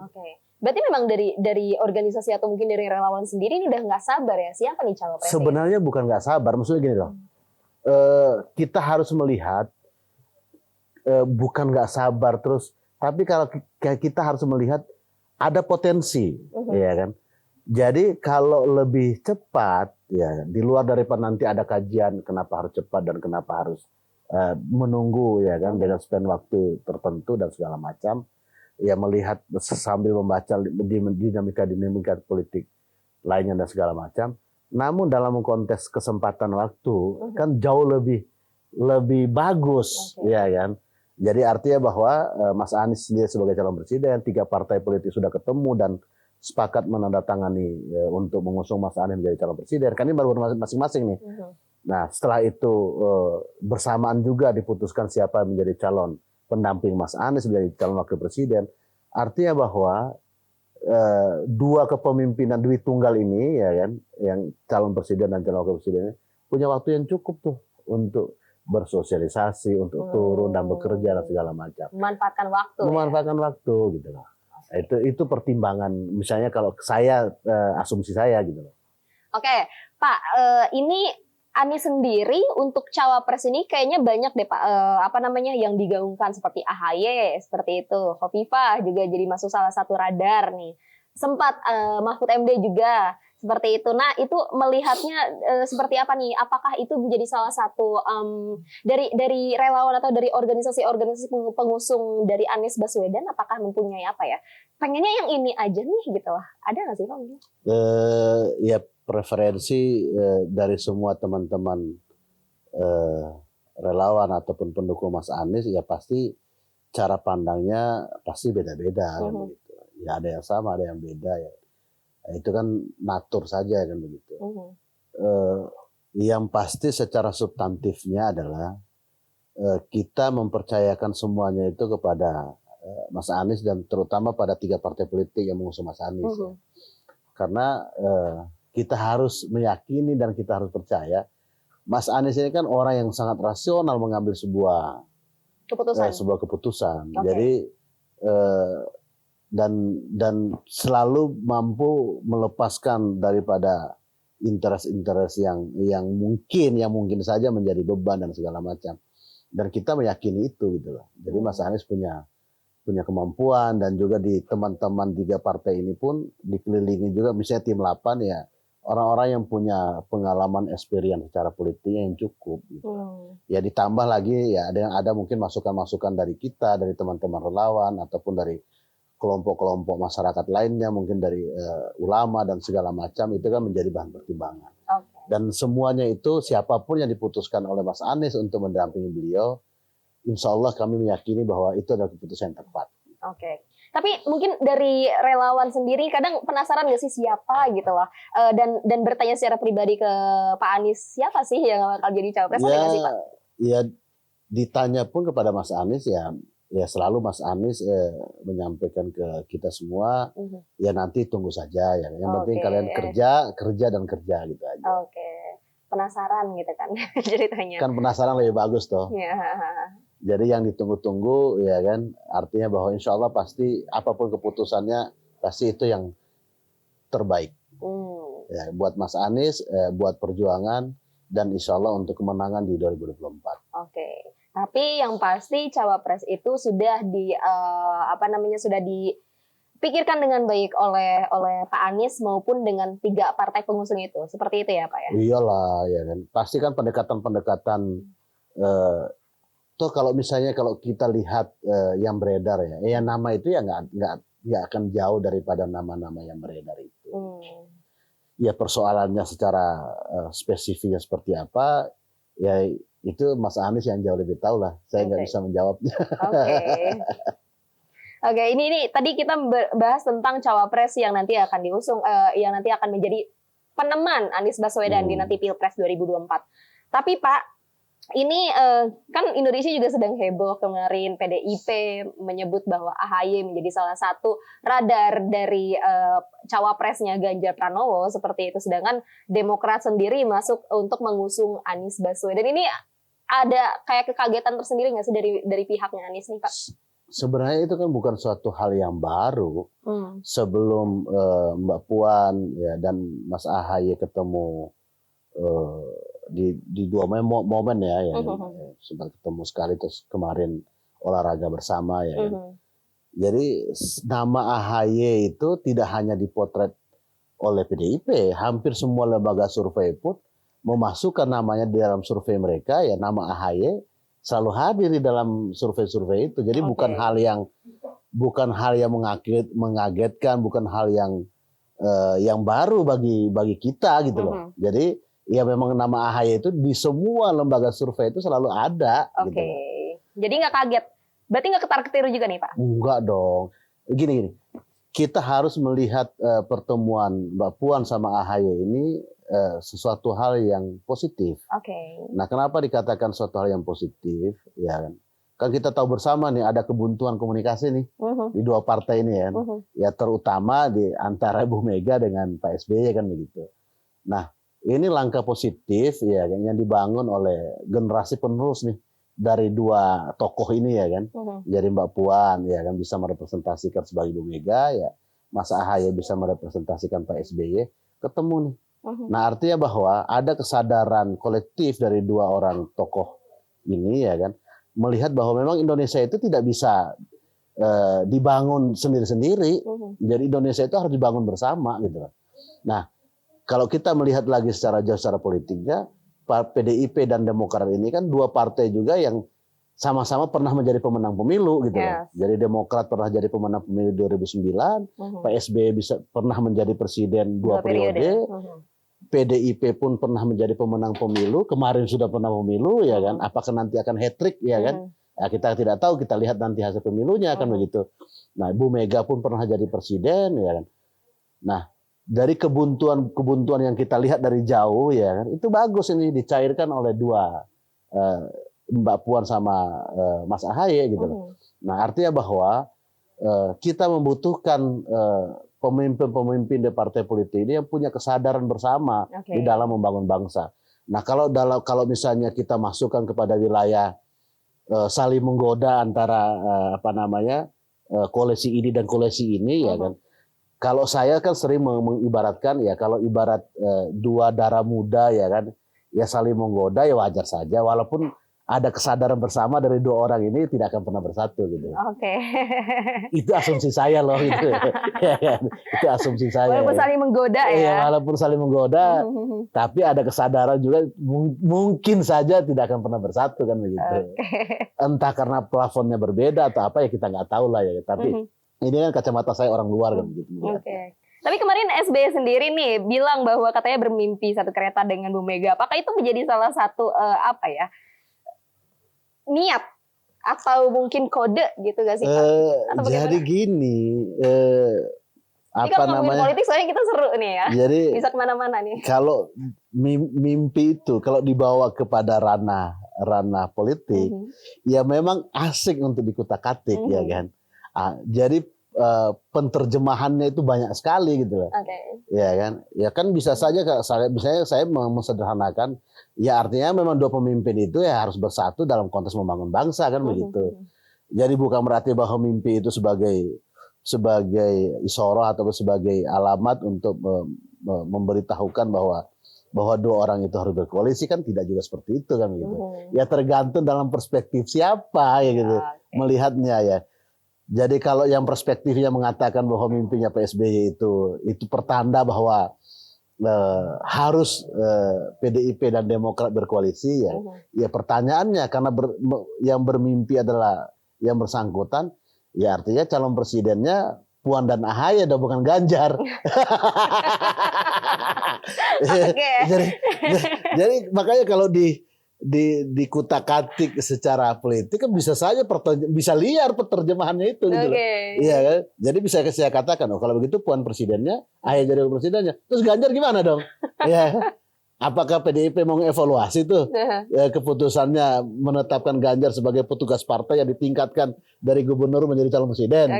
Berarti memang dari organisasi atau mungkin dari relawan sendiri ini udah nggak sabar ya siapa nih cawapresnya? Sebenarnya bukan nggak sabar, maksudnya gini loh. Kita harus melihat bukan nggak sabar terus, tapi kalau kita harus melihat ada potensi, ya kan. Jadi kalau lebih cepat, ya di luar daripada nanti ada kajian kenapa harus cepat dan kenapa harus menunggu, ya kan, dengan spend waktu tertentu dan segala macam, ya melihat sambil membaca dinamika politik lainnya dan segala macam. Namun dalam konteks kesempatan waktu kan jauh lebih bagus, ya kan. Jadi artinya bahwa Mas Anies sendiri sebagai calon presiden, 3 partai politik sudah ketemu dan sepakat menandatangani untuk mengusung Mas Anies menjadi calon presiden. Kan ini baru masing-masing nih. Nah setelah itu bersamaan juga diputuskan siapa menjadi calon pendamping Mas Anies menjadi calon wakil presiden. Artinya bahwa 2 kepemimpinan duit tunggal ini ya kan, yang calon presiden dan calon wakil presiden punya waktu yang cukup tuh untuk bersosialisasi, untuk turun dan bekerja dan segala macam. Memanfaatkan waktu. Memanfaatkan waktu gitu loh. Itu pertimbangan misalnya kalau saya asumsi saya gitu loh. Oke, Pak, ini Anies sendiri untuk cawapres ini kayaknya banyak deh Pak, yang digaungkan seperti AHY, seperti itu. Khofifah juga jadi masuk salah satu radar nih. Sempat Mahfud MD juga seperti itu. Nah, itu melihatnya seperti apa nih? Apakah itu menjadi salah satu dari relawan atau dari organisasi-organisasi pengusung dari Anies Baswedan? Apakah mempunyai pengennya yang ini aja nih gitu lah. Ada nggak sih Pak? Ya preferensi dari semua teman-teman relawan ataupun pendukung Mas Anies ya pasti cara pandangnya pasti beda-beda kan begitu. Ya ada yang sama, ada yang beda ya. Itu kan natur saja kan begitu. Yang pasti secara substantifnya adalah kita mempercayakan semuanya itu kepada Mas Anies dan terutama pada 3 partai politik yang mengusung Mas Anies. Ya. Karena kita harus meyakini dan kita harus percaya Mas Anies ini kan orang yang sangat rasional mengambil sebuah keputusan. Jadi dan selalu mampu melepaskan daripada interest yang mungkin saja menjadi beban dan segala macam. Dan kita meyakini itu gitu loh. Jadi Mas Anies punya kemampuan dan juga di teman-teman 3 partai ini pun dikelilingi juga misalnya tim 8 ya orang-orang yang punya pengalaman experience secara politiknya yang cukup gitu. Ya ditambah lagi ya ada mungkin masukan-masukan dari kita, dari teman-teman relawan ataupun dari kelompok-kelompok masyarakat lainnya, mungkin dari ulama dan segala macam itu kan menjadi bahan pertimbangan. Dan semuanya itu siapapun yang diputuskan oleh Mas Anies untuk mendampingi beliau, insya Allah kami meyakini bahwa itu adalah keputusan yang tepat. Tapi mungkin dari relawan sendiri kadang penasaran nggak sih siapa gitu loh, dan bertanya secara pribadi ke Pak Anies siapa sih yang bakal jadi cawapres nggak sih Pak? Ya ditanya pun kepada Mas Anies ya selalu Mas Anies menyampaikan ke kita semua ya nanti tunggu saja ya. Yang penting kalian kerja gitu aja. Penasaran gitu kan ceritanya. Kan penasaran lebih bagus toh. Jadi yang ditunggu-tunggu ya kan artinya bahwa insya Allah pasti apapun keputusannya pasti itu yang terbaik ya, buat Mas Anies, buat perjuangan dan insya Allah untuk kemenangan di 2024. Tapi yang pasti cawapres itu sudah sudah dipikirkan dengan baik oleh Pak Anies maupun dengan 3 partai pengusung itu, seperti itu ya Pak ya? Iyalah ya kan, pasti kan pendekatan toh kalau kita lihat yang beredar ya nama itu ya nggak akan jauh daripada nama-nama yang beredar itu. Ya persoalannya secara spesifiknya seperti apa ya itu Mas Anies yang jauh lebih tahu lah. Saya nggak bisa menjawabnya. Ini tadi kita bahas tentang cawapres yang nanti akan diusung, yang nanti akan menjadi peneman Anies Baswedan di nanti Pilpres 2024. Tapi Pak, Ini kan Indonesia juga sedang heboh kemarin, PDIP menyebut bahwa AHY menjadi salah satu radar dari cawapresnya Ganjar Pranowo seperti itu. Sedangkan Demokrat sendiri masuk untuk mengusung Anies Baswedan. Ini ada kayak kekagetan tersendiri nggak sih dari pihaknya Anies nih, Pak? Sebenarnya itu kan bukan suatu hal yang baru. Sebelum Mbak Puan ya, dan Mas AHY ketemu di dua momen ya, sempat ketemu sekali, terus kemarin olahraga bersama ya. Jadi nama AHY itu tidak hanya dipotret oleh PDIP, hampir semua lembaga survei pun memasukkan namanya di dalam survei mereka, ya nama AHY selalu hadir di dalam survei-survei itu. Jadi bukan hal yang mengagetkan, bukan hal yang baru bagi kita gitu loh. Jadi ya memang nama AHY itu di semua lembaga survei itu selalu ada. Gitu. Jadi nggak kaget. Berarti nggak ketar-ketir juga nih, Pak? Enggak dong. Gini. Kita harus melihat pertemuan Mbak Puan sama AHY ini sesuatu hal yang positif. Nah, kenapa dikatakan sesuatu hal yang positif? Ya kan kita tahu bersama nih ada kebuntuan komunikasi nih di dua partai ini ya. Ya terutama di antara Bu Mega dengan Pak SBY kan begitu. Nah, ini langkah positif ya yang dibangun oleh generasi penerus nih dari dua tokoh ini ya kan. Jadi Mbak Puan ya kan bisa merepresentasikan sebagai Bu Mega, ya Mas AHY bisa merepresentasikan Pak SBY, ketemu nih. Nah, artinya bahwa ada kesadaran kolektif dari dua orang tokoh ini ya kan, melihat bahwa memang Indonesia itu tidak bisa dibangun sendiri-sendiri. Jadi Indonesia itu harus dibangun bersama gitu. Nah, kalau kita melihat lagi secara jauh secara politiknya, PDIP dan Demokrat ini kan dua partai juga yang sama-sama pernah menjadi pemenang pemilu gitu. Jadi Demokrat pernah jadi pemenang pemilu 2009, Pak SBY pernah menjadi presiden 2 periode. PDIP pun pernah menjadi pemenang pemilu, kemarin sudah pernah pemilu ya kan. Apakah nanti akan hat-trick ya kan? Ya, kita tidak tahu, kita lihat nanti hasil pemilunya kan begitu. Nah, Bu Mega pun pernah jadi presiden ya kan. Nah, dari kebuntuan yang kita lihat dari jauh ya kan, itu bagus ini dicairkan oleh dua Mbak Puan sama Mas AHY gitu loh. Nah, artinya bahwa kita membutuhkan pemimpin-pemimpin di partai politik ini yang punya kesadaran bersama di dalam membangun bangsa. Nah, kalau misalnya kita masukkan kepada wilayah saling menggoda antara koalisi ini dan koalisi ini ya kan. Kalau saya kan sering mengibaratkan ya, kalau ibarat dua darah muda ya kan, ya saling menggoda ya wajar saja, walaupun ada kesadaran bersama dari dua orang ini tidak akan pernah bersatu gitu. Itu asumsi saya loh gitu. Itu asumsi saya. Walaupun saling menggoda ya. Iya, walaupun saling menggoda, tapi ada kesadaran juga mungkin saja tidak akan pernah bersatu kan begitu. Entah karena plafonnya berbeda atau apa ya kita nggak tahu lah ya. Tapi ini kan kacamata saya orang luar kan gitu. Tapi kemarin SBY sendiri nih bilang bahwa katanya bermimpi satu kereta dengan Bu Mega. Apakah itu menjadi salah satu niat atau mungkin kode gitu gak sih Pak? Jadi gini, ini kalau ngomongin politik soalnya kita seru nih ya. Jadi bisa kemana-mana nih. Kalau mimpi itu kalau dibawa kepada ranah politik, ya memang asik untuk dikutak-katik ya kan. Jadi penterjemahannya itu banyak sekali gitu loh. Ya kan? Ya kan bisa saja misalnya saya mensederhanakan, ya artinya memang dua pemimpin itu ya harus bersatu dalam konteks membangun bangsa kan begitu. Jadi bukan berarti bahwa mimpi itu sebagai isyarah atau sebagai alamat untuk memberitahukan bahwa dua orang itu harus berkoalisi, kan tidak juga seperti itu kan gitu. Ya tergantung dalam perspektif siapa ya gitu melihatnya ya. Jadi kalau yang perspektifnya mengatakan bahwa mimpinya Pak SBY itu pertanda bahwa harus PDIP dan Demokrat berkoalisi ya pertanyaannya karena yang bermimpi adalah yang bersangkutan, ya artinya calon presidennya Puan dan AHY dan bukan Ganjar. Jadi makanya kalau dikutak-katik secara politik kan bisa saja bisa liar penerjemahannya itu gitu loh. Iya kan? Jadi bisa saya katakan kalau begitu Puan presidennya, AHY jadi presidennya. Terus Ganjar gimana dong? Ya. apakah PDIP mau evaluasi tuh keputusannya menetapkan Ganjar sebagai petugas partai yang ditingkatkan dari gubernur menjadi calon presiden?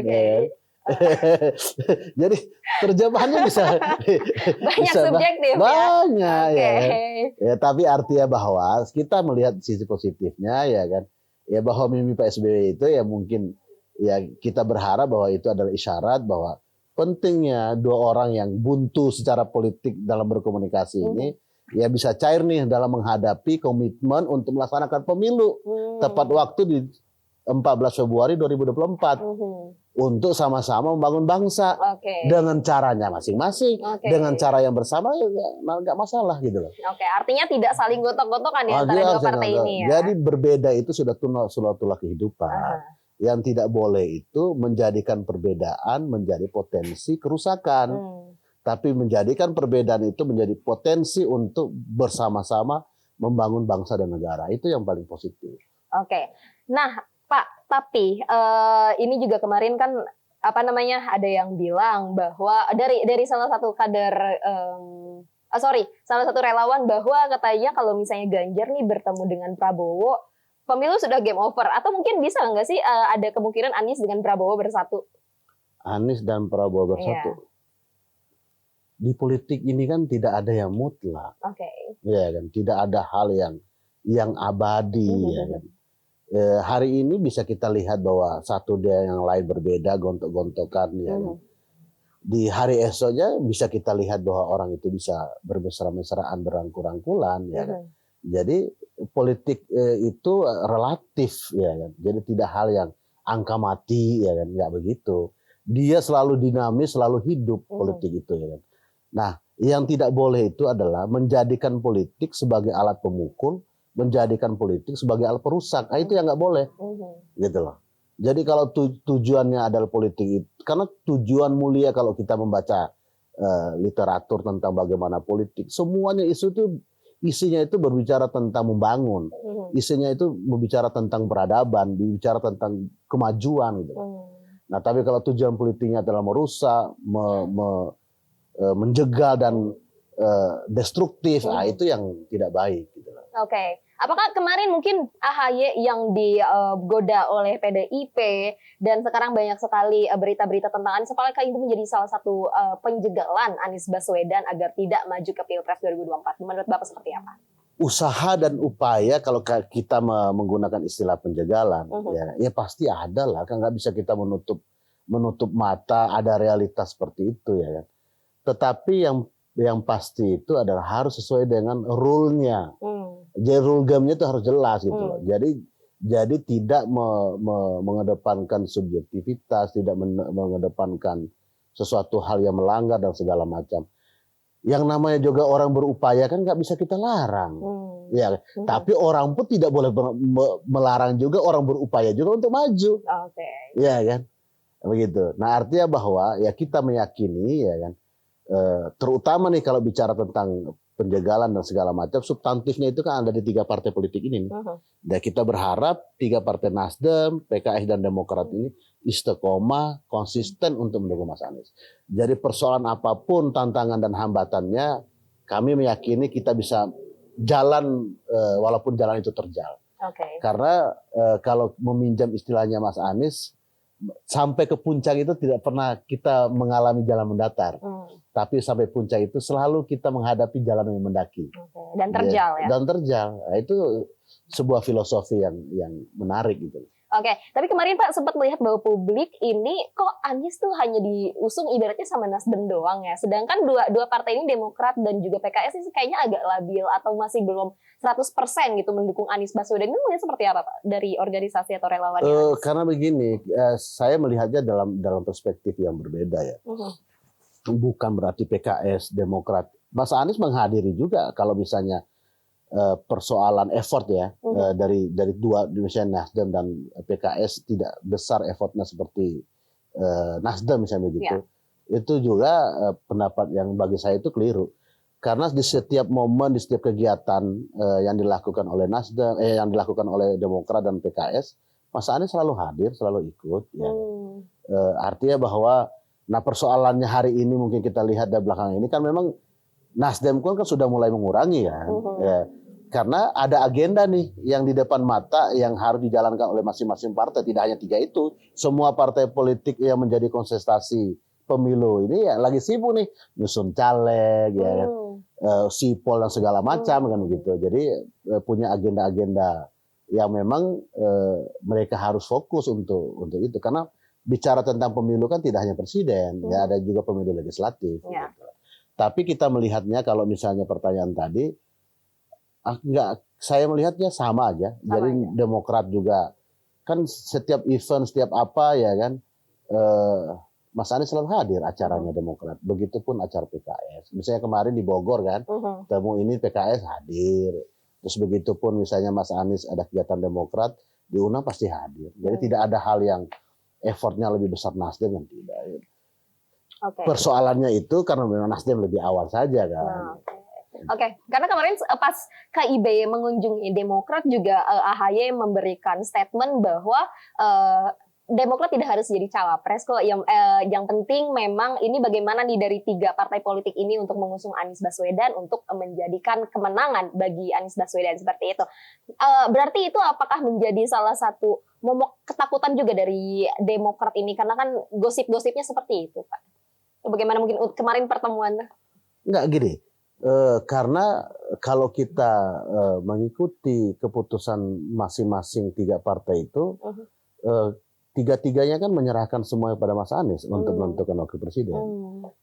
Jadi terjemahannya bisa banyak subjektif banyak ya. Ya, tapi artinya bahwa kita melihat sisi positifnya ya kan. Ya bahwa mimpi Pak SBY itu ya mungkin ya kita berharap bahwa itu adalah isyarat bahwa pentingnya dua orang yang buntu secara politik dalam berkomunikasi ini ya bisa cair nih dalam menghadapi komitmen untuk melaksanakan pemilu tepat waktu di 14 Februari 2024 untuk sama-sama membangun bangsa dengan caranya masing-masing, dengan cara yang bersama ya nggak masalah gitu loh. Artinya tidak saling gotok-gotokan ya antara dua partai ini ya. Jadi berbeda itu sudah tulah kehidupan. Yang tidak boleh itu menjadikan perbedaan menjadi potensi kerusakan. Tapi menjadikan perbedaan itu menjadi potensi untuk bersama-sama membangun bangsa dan negara. Itu yang paling positif. Nah Pak, tapi ini juga kemarin kan ada yang bilang bahwa dari salah satu kader, salah satu relawan bahwa katanya kalau misalnya Ganjar nih bertemu dengan Prabowo, pemilu sudah game over. Atau mungkin bisa nggak sih ada kemungkinan Anies dengan Prabowo bersatu? Anies dan Prabowo bersatu. Di politik ini kan tidak ada yang mutlak, ya kan? Tidak ada hal yang abadi, ya kan? Hari ini bisa kita lihat bahwa satu dia yang lain berbeda, gontok-gontokan, ya kan? Di hari esoknya bisa kita lihat bahwa orang itu bisa bermesra-mesraan, berangkul-rangkulan, ya kan? Jadi politik itu relatif, ya kan? Jadi tidak hal yang angka mati, ya kan? Nggak begitu. Dia selalu dinamis, selalu hidup politik itu, ya kan? Nah, yang tidak boleh itu adalah menjadikan politik sebagai alat pemukul, menjadikan politik sebagai alat perusak. Nah, itu yang nggak boleh, gitu loh. Jadi kalau tujuannya adalah politik itu, karena tujuan mulia kalau kita membaca literatur tentang bagaimana politik, semuanya isinya itu berbicara tentang membangun, isinya itu berbicara tentang peradaban, berbicara tentang kemajuan, gitu. Nah, tapi kalau tujuan politiknya adalah merusak, menjegal dan destruktif, itu yang tidak baik. Gitu. Apakah kemarin mungkin AHY yang digoda oleh PDIP dan sekarang banyak sekali berita-berita tentang Anies, apakah itu menjadi salah satu penjegalan Anies Baswedan agar tidak maju ke Pilpres 2024? Menurut Bapak seperti apa? Usaha dan upaya kalau kita menggunakan istilah penjagalan, ya pasti ada lah, kan nggak bisa kita menutup mata ada realitas seperti itu, ya kan. Tetapi yang pasti itu adalah harus sesuai dengan rule-nya. Jadi rule game-nya itu harus jelas gitu loh. Jadi tidak mengedepankan subjektivitas, tidak mengedepankan sesuatu hal yang melanggar dan segala macam. Yang namanya juga orang berupaya kan nggak bisa kita larang. Ya, tapi orang pun tidak boleh melarang juga orang berupaya juga untuk maju. Ya kan? Begitu. Nah, artinya bahwa ya kita meyakini, ya kan, terutama nih kalau bicara tentang penjagalan dan segala macam, substantifnya itu kan ada di 3 partai politik ini. Dan kita berharap 3 partai Nasdem, PKS dan Demokrat ini istiqomah, konsisten untuk mendukung Mas Anies. Jadi persoalan apapun tantangan dan hambatannya, kami meyakini kita bisa jalan walaupun jalan itu terjal. Karena kalau meminjam istilahnya Mas Anies, sampai ke puncak itu tidak pernah kita mengalami jalan mendatar, tapi sampai puncak itu selalu kita menghadapi jalan yang mendaki dan terjal, ya. Dan terjal, nah, itu sebuah filosofi yang menarik gitu. Tapi kemarin Pak sempat melihat bahwa publik ini kok Anies tuh hanya diusung ibaratnya sama Nasdem doang ya, sedangkan dua partai ini Demokrat dan juga PKS ini kayaknya agak labil atau masih belum 100% gitu mendukung Anies Baswedan. Ini melihat seperti apa Pak dari organisasi atau relawan? Karena begini, saya melihatnya dalam perspektif yang berbeda ya. Bukan berarti PKS, Demokrat, Mas Anies menghadiri juga kalau misalnya persoalan effort ya, dari dua misalnya Nasdem dan PKS tidak besar effortnya seperti Nasdem misalnya begitu. Itu juga pendapat yang bagi saya itu keliru. Karena di setiap momen, di setiap kegiatan yang dilakukan oleh Nasdem, yang dilakukan oleh Demokrat dan PKS, Mas Anies selalu hadir, selalu ikut. Ya. Artinya bahwa, nah persoalannya hari ini mungkin kita lihat dari belakang ini kan memang Nasdem kan sudah mulai mengurangi kan, ya, karena ada agenda nih yang di depan mata yang harus dijalankan oleh masing-masing partai. Tidak hanya 3 itu, semua partai politik yang menjadi kontestasi pemilu ini ya lagi sibuk nih nyusun caleg, ya kan, sipol dan segala macam kan gitu. Jadi punya agenda-agenda yang memang mereka harus fokus untuk itu, karena bicara tentang pemilu kan tidak hanya presiden, ya ada juga pemilu legislatif. Ya. Gitu. Tapi kita melihatnya kalau misalnya pertanyaan tadi, enggak, saya melihatnya sama aja. Jadi Demokrat juga kan setiap event, setiap apa ya kan, Mas Anies selalu hadir acaranya Demokrat. Begitupun acara PKS. Misalnya kemarin di Bogor kan, temu ini PKS hadir. Terus begitupun misalnya Mas Anies ada kegiatan Demokrat, diundang pasti hadir. Jadi tidak ada hal yang effortnya lebih besar Nasdem dan tidak. Persoalannya itu karena memang Nasdem lebih awal saja kan. Oke, karena kemarin pas KIB mengunjungi Demokrat juga AHY memberikan statement bahwa Demokrat tidak harus jadi cawapres kok. Yang penting memang ini bagaimana nih dari 3 partai politik ini untuk mengusung Anies Baswedan untuk menjadikan kemenangan bagi Anies Baswedan seperti itu. Berarti itu apakah menjadi salah satu momok ketakutan juga dari Demokrat ini? Karena kan gosip-gosipnya seperti itu, Pak. Bagaimana mungkin kemarin pertemuan? Enggak gini. Karena kalau kita mengikuti keputusan masing-masing 3 partai itu, 3-tiganya kan menyerahkan semua kepada Mas Anies untuk menentukan wakil presiden.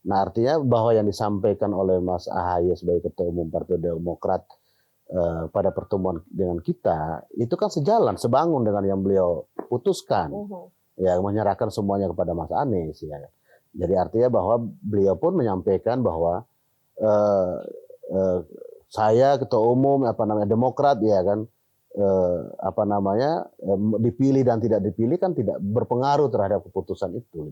Nah artinya bahwa yang disampaikan oleh Mas AHY sebagai Ketua Umum Partai Demokrat pada pertemuan dengan kita, itu kan sejalan, sebangun dengan yang beliau putuskan. Ya, menyerahkan semuanya kepada Mas Anies. Ya. Jadi artinya bahwa beliau pun menyampaikan bahwa saya Ketua Umum Demokrat ya kan, dipilih dan tidak dipilih kan tidak berpengaruh terhadap keputusan itu.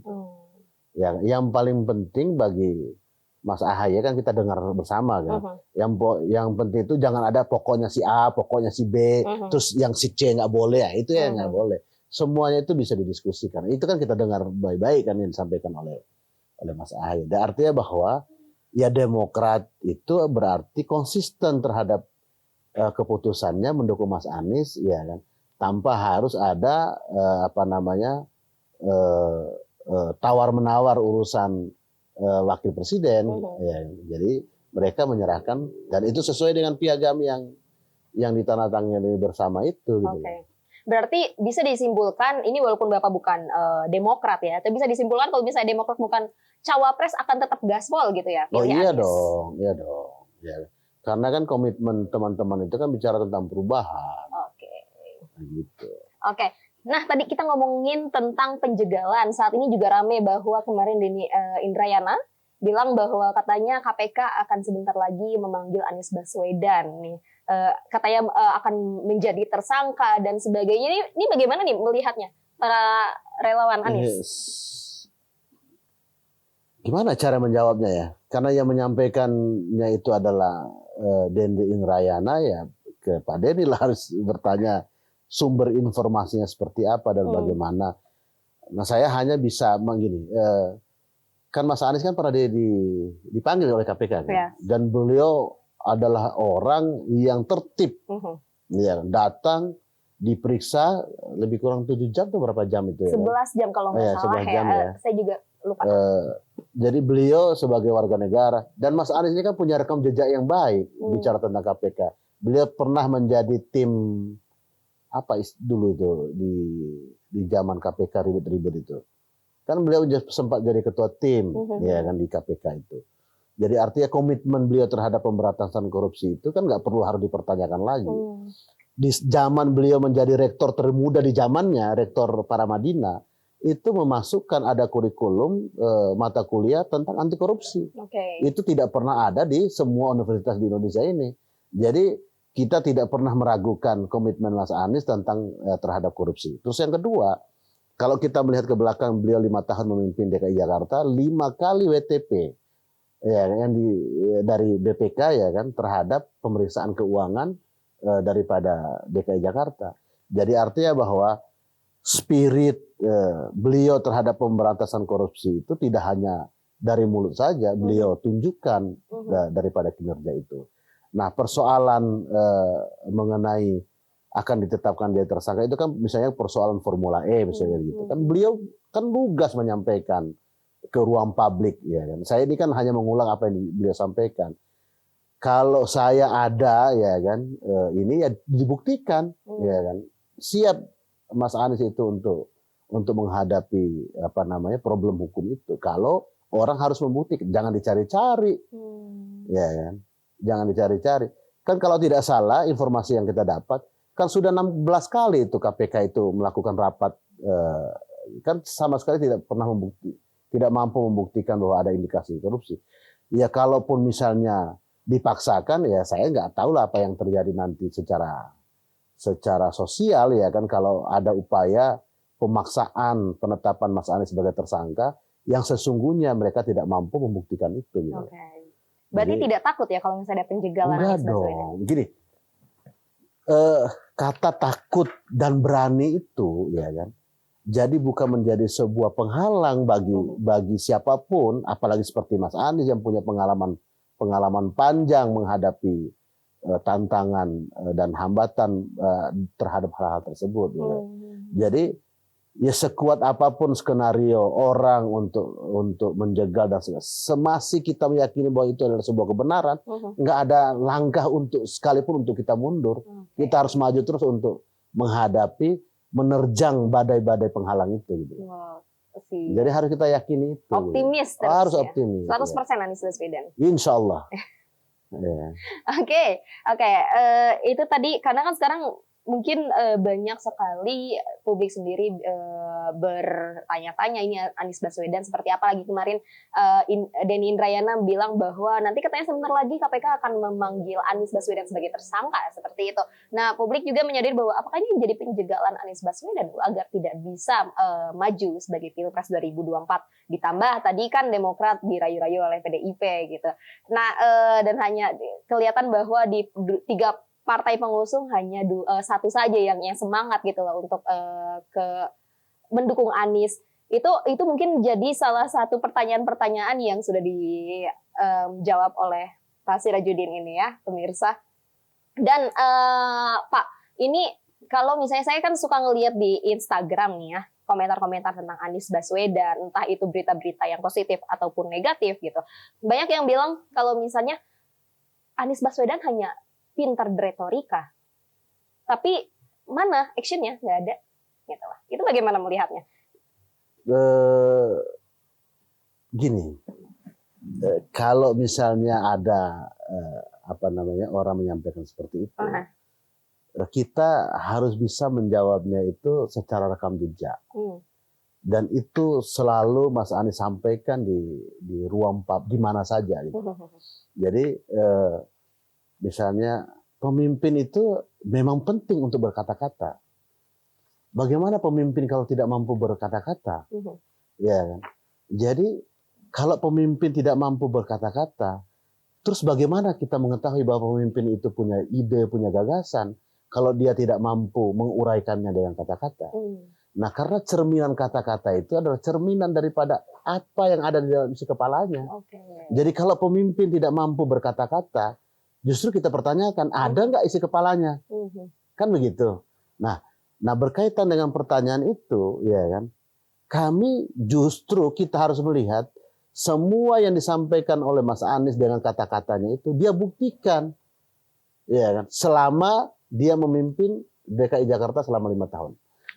Yang paling penting bagi Mas AHY kan kita dengar bersama kan. Yang penting itu jangan ada pokoknya si A, pokoknya si B, terus yang si C nggak boleh, ya itu ya nggak boleh. Semuanya itu bisa didiskusikan. Itu kan kita dengar baik-baik kan yang disampaikan oleh Mas AHY. Dan artinya bahwa ya Demokrat itu berarti konsisten terhadap keputusannya mendukung Mas Anies, ya kan, tanpa harus ada tawar-menawar urusan wakil presiden. Ya, jadi mereka menyerahkan dan itu sesuai dengan piagam yang ditandatangani bersama itu. Gitu. Berarti bisa disimpulkan ini walaupun Bapak bukan Demokrat ya, tapi bisa disimpulkan kalau misalnya Demokrat bukan cawapres akan tetap gaspol gitu ya. Oh iya dong, iya dong. Ya. Karena kan komitmen teman-teman itu kan bicara tentang perubahan. Gitu. Nah tadi kita ngomongin tentang penjegalan. Saat ini juga rame bahwa kemarin Denny Indrayana bilang bahwa katanya KPK akan sebentar lagi memanggil Anies Baswedan nih. Katanya akan menjadi tersangka dan sebagainya. Ini bagaimana nih melihatnya para relawan Anies? Gimana cara menjawabnya ya? Karena yang menyampaikannya itu adalah Denny Indrayana, ya ke Pak Denny lah harus bertanya sumber informasinya seperti apa dan bagaimana. Nah saya hanya bisa begini, kan Mas Anies kan pernah dipanggil oleh KPK kan? Dan beliau adalah orang yang tertib, ya, datang diperiksa lebih kurang 7 jam atau berapa jam itu ya? 11 jam kalau nggak salah ya. Saya juga lupa. Jadi beliau sebagai warga negara dan Mas Anies ini kan punya rekam jejak yang baik bicara tentang KPK. Beliau pernah menjadi tim dulu itu di zaman KPK ribut-ribut itu. Kan beliau sempat jadi ketua tim ya kan di KPK itu. Jadi artinya komitmen beliau terhadap pemberantasan korupsi itu kan nggak perlu harus dipertanyakan lagi. Di zaman beliau menjadi rektor termuda di zamannya, Rektor Paramadina, itu memasukkan ada kurikulum mata kuliah tentang anti korupsi. Itu tidak pernah ada di semua universitas di Indonesia ini. Jadi kita tidak pernah meragukan komitmen Mas Anies tentang terhadap korupsi. Terus yang kedua, kalau kita melihat ke belakang beliau 5 tahun memimpin DKI Jakarta, 5 kali WTP ya yang dari BPK ya kan terhadap pemeriksaan keuangan daripada DKI Jakarta. Jadi artinya bahwa spirit beliau terhadap pemberantasan korupsi itu tidak hanya dari mulut saja, beliau tunjukkan daripada kinerja itu. Nah, persoalan mengenai akan ditetapkan dia tersangka itu kan misalnya persoalan Formula E misalnya gitu. Kan beliau kan lugas menyampaikan ke ruang publik ya kan. Saya ini kan hanya mengulang apa yang beliau sampaikan. Kalau saya ada ya kan, ini ya dibuktikan ya kan. Siap Mas Anies itu untuk menghadapi apa namanya problem hukum itu. Kalau orang harus membuktikan, jangan dicari-cari, ya kan? Jangan dicari-cari. Kan kalau tidak salah informasi yang kita dapat, kan sudah 16 kali itu KPK itu melakukan rapat, kan sama sekali tidak mampu membuktikan bahwa ada indikasi korupsi. Ya kalaupun misalnya dipaksakan, ya saya nggak tahu lah apa yang terjadi nanti secara sosial ya kan, kalau ada upaya pemaksaan penetapan Mas Anies sebagai tersangka yang sesungguhnya mereka tidak mampu membuktikan itu. Gitu. Berarti jadi, tidak takut ya kalau misalnya ada penjagalan Anies Baswedan? Dong. Gini, kata takut dan berani itu ya kan, jadi bukan menjadi sebuah penghalang bagi siapapun, apalagi seperti Mas Anies yang punya pengalaman panjang menghadapi tantangan dan hambatan terhadap hal-hal tersebut. Gitu. Jadi ya sekuat apapun skenario orang untuk menjegal dan semasih kita meyakini bahwa itu adalah sebuah kebenaran, nggak ada langkah sekalipun untuk kita mundur. Kita harus maju terus untuk menghadapi, menerjang badai-badai penghalang itu. Gitu. Jadi harus kita yakini itu. Optimis terus harus ya? optimis. 100% Anies Baswedan. Insya Allah. Oke. Itu tadi karena kan sekarang mungkin banyak sekali publik sendiri bertanya-tanya ini Anies Baswedan seperti apa, lagi kemarin Denny Indrayana bilang bahwa nanti katanya sebentar lagi KPK akan memanggil Anies Baswedan sebagai tersangka seperti itu. Nah, publik juga menyadari bahwa apakah ini jadi penjegalan Anies Baswedan agar tidak bisa maju sebagai Pilpres 2024. Ditambah tadi kan Demokrat dirayu-rayu oleh PDIP gitu. Nah, dan hanya kelihatan bahwa di 3 partai pengusung hanya satu saja yang semangat gitu loh untuk mendukung Anies. Itu mungkin jadi salah satu pertanyaan-pertanyaan yang sudah dijawab oleh Pak Sirajudin ini ya, pemirsa. Dan Pak, ini kalau misalnya saya kan suka ngelihat di Instagram nih ya, komentar-komentar tentang Anies Baswedan, entah itu berita-berita yang positif ataupun negatif gitu. Banyak yang bilang kalau misalnya Anies Baswedan hanya pintar beretorika, tapi mana actionnya nggak ada, gitu lah. Itu bagaimana melihatnya? Gini, kalau misalnya ada orang menyampaikan seperti itu, kita harus bisa menjawabnya itu secara rekam jejak, dan itu selalu Mas Anies sampaikan di ruang di mana saja. Gitu. Jadi misalnya pemimpin itu memang penting untuk berkata-kata. Bagaimana pemimpin kalau tidak mampu berkata-kata? Ya kan? Jadi kalau pemimpin tidak mampu berkata-kata, terus bagaimana kita mengetahui bahwa pemimpin itu punya ide, punya gagasan, kalau dia tidak mampu menguraikannya dengan kata-kata? Nah, karena cerminan kata-kata itu adalah cerminan daripada apa yang ada di dalam isi kepalanya. Jadi kalau pemimpin tidak mampu berkata-kata, justru kita pertanyakan, ada nggak isi kepalanya? Kan begitu. Nah, berkaitan dengan pertanyaan itu, ya kan, kami justru kita harus melihat semua yang disampaikan oleh Mas Anies dengan kata-katanya itu dia buktikan, ya kan, selama dia memimpin DKI Jakarta selama 5 tahun.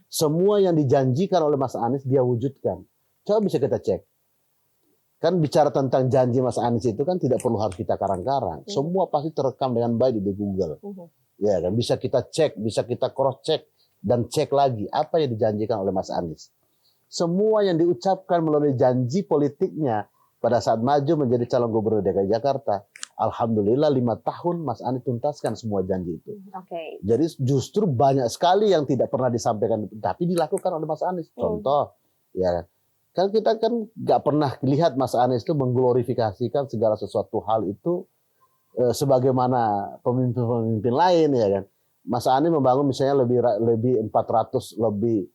Semua yang dijanjikan oleh Mas Anies dia wujudkan. Coba bisa kita cek. Kan bicara tentang janji Mas Anies itu kan tidak perlu harus kita karang-karang. Semua pasti terekam dengan baik di Google. Ya kan, bisa kita cek, bisa kita cross check dan cek lagi apa yang dijanjikan oleh Mas Anies. Semua yang diucapkan melalui janji politiknya pada saat maju menjadi calon gubernur DKI Jakarta, alhamdulillah 5 tahun Mas Anies tuntaskan semua janji itu. Jadi justru banyak sekali yang tidak pernah disampaikan tapi dilakukan oleh Mas Anies. Contoh, ya kan kita kan nggak pernah lihat Mas Anies itu mengglorifikasikan segala sesuatu hal itu sebagaimana pemimpin-pemimpin lain, ya kan. Mas Anies membangun misalnya lebih 400 lebih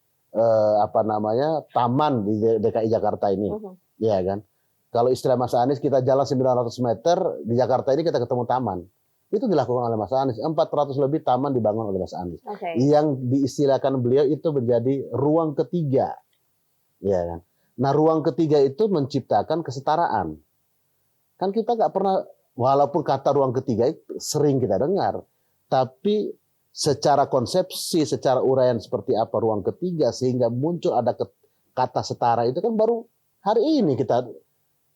taman di DKI Jakarta ini, ya kan. Kalau istilah Mas Anies, kita jalan 900 meter di Jakarta ini kita ketemu taman. Itu dilakukan oleh Mas Anies. 400 lebih taman dibangun oleh Mas Anies. Yang diistilahkan beliau itu menjadi ruang ketiga. Ya kan? Nah, ruang ketiga itu menciptakan kesetaraan. Kan kita nggak pernah, walaupun kata ruang ketiga itu sering kita dengar, tapi secara konsepsi, secara uraian seperti apa ruang ketiga sehingga muncul ada kata setara itu kan baru hari ini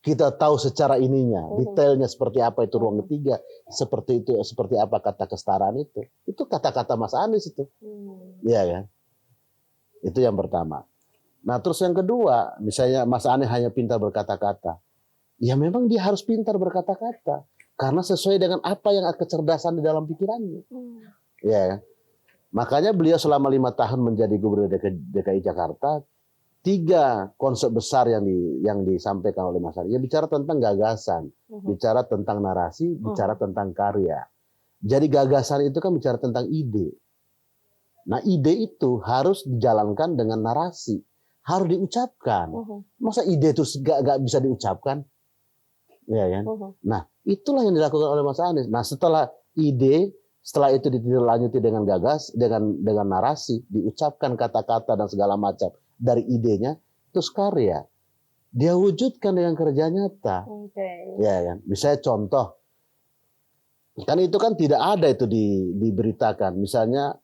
kita tahu secara ininya, detailnya seperti apa itu ruang ketiga, seperti apa kata kesetaraan itu kata-kata Mas Anies itu, ya kan? Itu yang pertama. Nah terus yang kedua, misalnya Mas Anies hanya pintar berkata-kata, ya memang dia harus pintar berkata-kata karena sesuai dengan apa yang kecerdasan di dalam pikirannya, ya kan? Makanya beliau selama 5 tahun menjadi gubernur DKI Jakarta. 3 konsep besar yang disampaikan oleh Mas Anies. Ya, bicara tentang gagasan, bicara tentang narasi, bicara tentang karya. Jadi gagasan itu kan bicara tentang ide. Nah, ide itu harus dijalankan dengan narasi, harus diucapkan. Masa ide itu gak bisa diucapkan? Ya kan? Nah, itulah yang dilakukan oleh Mas Anies. Nah, setelah itu ditindaklanjuti dengan dengan narasi, diucapkan kata-kata dan segala macam. Dari idenya, terus karya. Dia wujudkan dengan kerja nyata. Ya kan? Misalnya contoh, kan itu kan tidak ada itu diberitakan. Misalnya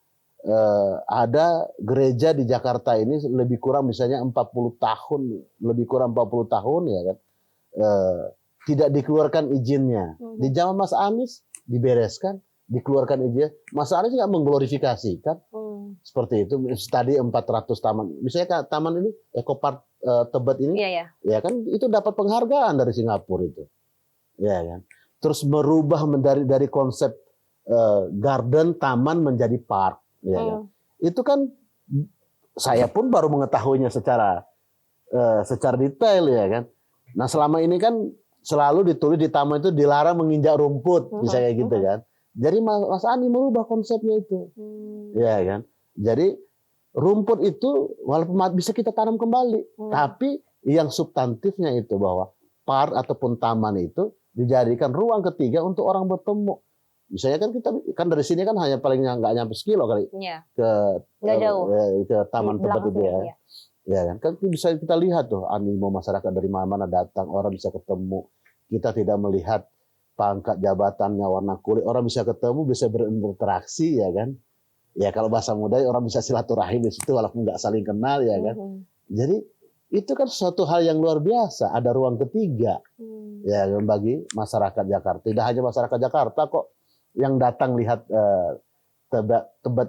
ada gereja di Jakarta ini lebih kurang misalnya 40 tahun, lebih kurang 40 tahun ya kan. Tidak dikeluarkan izinnya. Di zaman Mas Anies dibereskan, dikeluarkan izinnya. Mas Anies nggak mengglorifikasi kan? Seperti itu. Tadi 400 taman. Misalnya taman ini Ecopark Tebet ini, ya kan itu dapat penghargaan dari Singapura itu, ya kan. Terus merubah dari konsep garden taman menjadi park, ya kan. Itu kan saya pun baru mengetahuinya secara detail, ya kan. Nah selama ini kan selalu ditulis di taman itu dilarang menginjak rumput, misalnya gitu kan. Jadi Mas Anies merubah konsepnya itu, ya kan. Jadi rumput itu walaupun bisa kita tanam kembali, tapi yang substantifnya itu bahwa park ataupun taman itu dijadikan ruang ketiga untuk orang bertemu. Misalnya kan kita dari sini kan hanya paling nggak nyampe sekilo kali ke taman Tebet itu ya. Ya kan bisa kita lihat tuh animo masyarakat dari mana-mana datang, orang bisa ketemu. Kita tidak melihat pangkat jabatannya, warna kulit, orang bisa ketemu, bisa berinteraksi, ya kan. Ya kalau bahasa muda orang bisa silaturahim di situ walaupun nggak saling kenal, ya kan. Jadi itu kan suatu hal yang luar biasa, ada ruang ketiga ya bagi masyarakat Jakarta. Tidak hanya masyarakat Jakarta kok yang datang lihat Tebet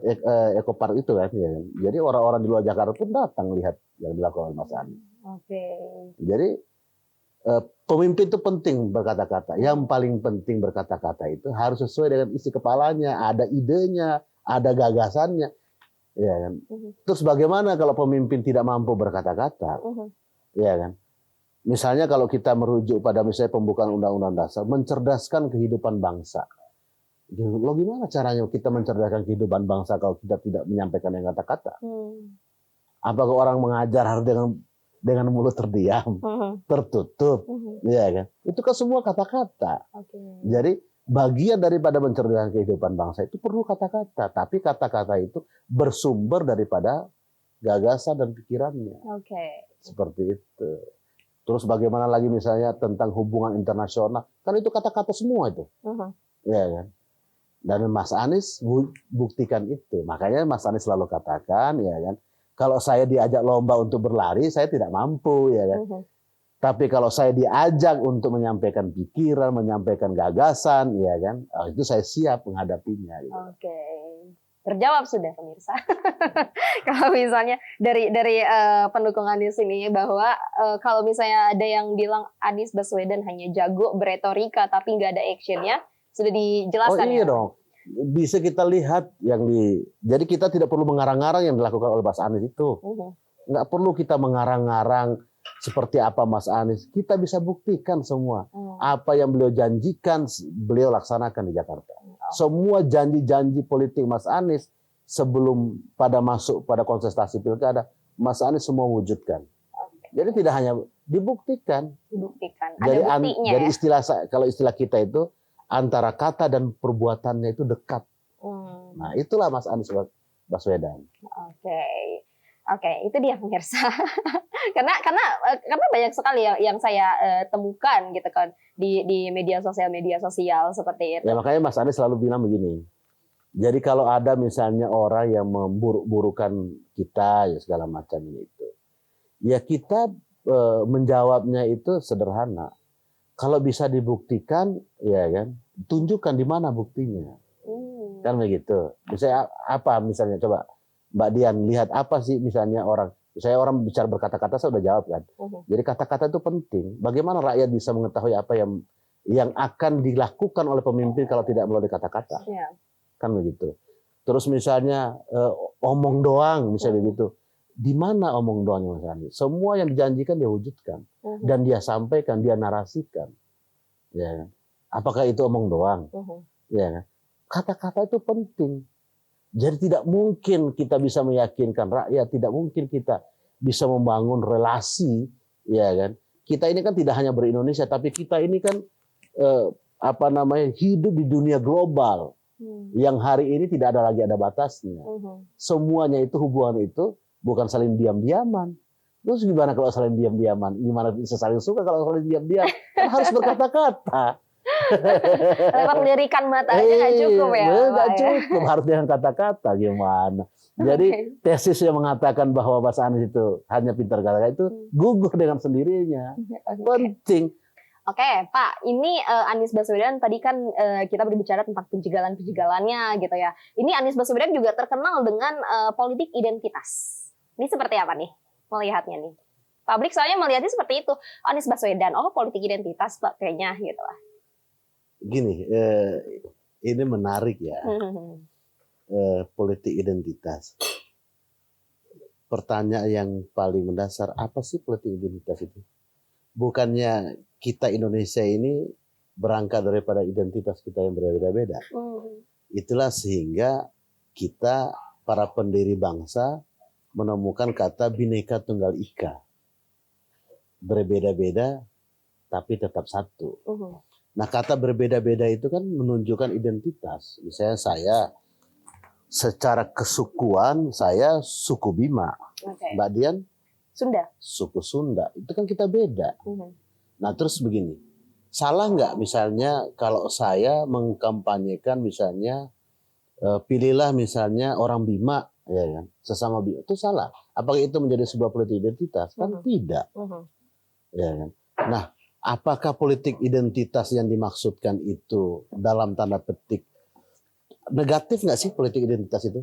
Ecopark itu kan, ya. Jadi orang-orang di luar Jakarta pun datang lihat yang dilakukan oleh Mas Anies. Jadi pemimpin itu penting berkata-kata. Yang paling penting berkata-kata itu harus sesuai dengan isi kepalanya, ada idenya, ada gagasannya, ya kan. Terus bagaimana kalau pemimpin tidak mampu berkata-kata, ya kan? Misalnya kalau kita merujuk pada misalnya pembukaan Undang-Undang Dasar, mencerdaskan kehidupan bangsa. Lo gimana caranya kita mencerdaskan kehidupan bangsa kalau kita tidak menyampaikan yang kata-kata? Apakah orang mengajar harus dengan mulut terdiam, tertutup, ya kan? Itu kan semua kata-kata. Jadi bagian daripada mencerdaskan kehidupan bangsa itu perlu kata-kata, tapi kata-kata itu bersumber daripada gagasan dan pikirannya. Seperti itu. Terus bagaimana lagi misalnya tentang hubungan internasional, kan itu kata-kata semua itu, ya kan? Dan Mas Anies buktikan itu. Makanya Mas Anies selalu katakan, ya kan, kalau saya diajak lomba untuk berlari, saya tidak mampu, ya kan. Tapi kalau saya diajak untuk menyampaikan pikiran, menyampaikan gagasan, ya kan, itu saya siap menghadapinya. Gitu. Terjawab sudah pemirsa. Kalau misalnya dari pendukungan di sini bahwa kalau misalnya ada yang bilang Anies Baswedan hanya jago beretorika tapi nggak ada actionnya, sudah dijelaskan. Iya dong. Bisa kita lihat jadi kita tidak perlu mengarang-arang yang dilakukan oleh Mas Anies itu. Nggak perlu kita mengarang-arang seperti apa Mas Anies. Kita bisa buktikan semua. Apa yang beliau janjikan, beliau laksanakan di Jakarta. Semua janji-janji politik Mas Anies sebelum masuk pada kontestasi pilkada, Mas Anies semua wujudkan. Jadi tidak hanya dibuktikan. Dibuktikan. Jadi, Ada buktinya jadi ya. kalau istilah kita itu antara kata dan perbuatannya itu dekat. Nah, itulah Mas Anies Baswedan. Oke. Oke, itu dia pemirsa. karena banyak sekali yang saya temukan gitu kan di media sosial seperti itu. Ya makanya Mas Anies selalu bilang begini. Jadi kalau ada misalnya orang yang memburuk-burukan kita ya segala macam itu. Ya kita menjawabnya itu sederhana. Kalau bisa dibuktikan ya kan, tunjukkan di mana buktinya. Kan begitu. Misalnya apa misalnya coba Mbak Dian lihat apa sih misalnya saya orang bicara berkata-kata saya udah jawab kan. Jadi kata-kata itu penting. Bagaimana rakyat bisa mengetahui apa yang akan dilakukan oleh pemimpin kalau tidak melalui kata-kata? Ya. Kan begitu. Terus misalnya omong doang misalnya begitu. Di mana omong doangnya Mas Anies? Semua yang dijanjikan dia wujudkan dan dia sampaikan, dia narasikan. Ya. Apakah itu omong doang? Ya. Kata-kata itu penting. Jadi tidak mungkin kita bisa meyakinkan rakyat, tidak mungkin kita bisa membangun relasi, ya kan? Kita ini kan tidak hanya ber-Indonesia, tapi kita ini kan hidup di dunia global, yang hari ini tidak ada batasnya. Semuanya itu hubungan itu bukan saling diam-diaman. Terus gimana kalau saling diam-diaman? Gimana bisa saling suka kalau saling diam-diam? Kan harus berkata-kata. Lewat lirikan mata aja nggak cukup ya? Nggak cukup, harus dengan kata-kata gimana. Jadi tesis yang mengatakan bahwa Mas Anies itu hanya pintar kata-kata itu gugur dengan sendirinya. Penting. Oke, Pak, ini Anies Baswedan tadi kan kita berbicara tentang penjagalan-penjagalannya gitu ya. Ini Anies Baswedan juga terkenal dengan politik identitas. Ini seperti apa nih melihatnya nih? Publik soalnya melihatnya seperti itu. Anies Baswedan, oh politik identitas Pak kayaknya gitu lah. Gini, ini menarik ya, politik identitas. Pertanyaan yang paling mendasar, apa sih politik identitas itu? Bukannya kita Indonesia ini berangkat daripada identitas kita yang berbeda-beda. Itulah sehingga kita, para pendiri bangsa, menemukan kata Bhinneka Tunggal Ika. Berbeda-beda, tapi tetap satu. Nah, kata berbeda-beda itu kan menunjukkan identitas. Misalnya saya secara kesukuan saya suku Bima. Mbak Dian? Sunda. Suku Sunda. Itu kan kita beda. Nah, terus begini. Salah nggak misalnya kalau saya mengkampanyekan misalnya pilihlah misalnya orang Bima, ya kan? Sesama Bima. Itu salah. Apakah itu menjadi sebuah politik identitas? Kan tidak. Ya kan? Nah, apakah politik identitas yang dimaksudkan itu dalam tanda petik negatif nggak sih politik identitas itu?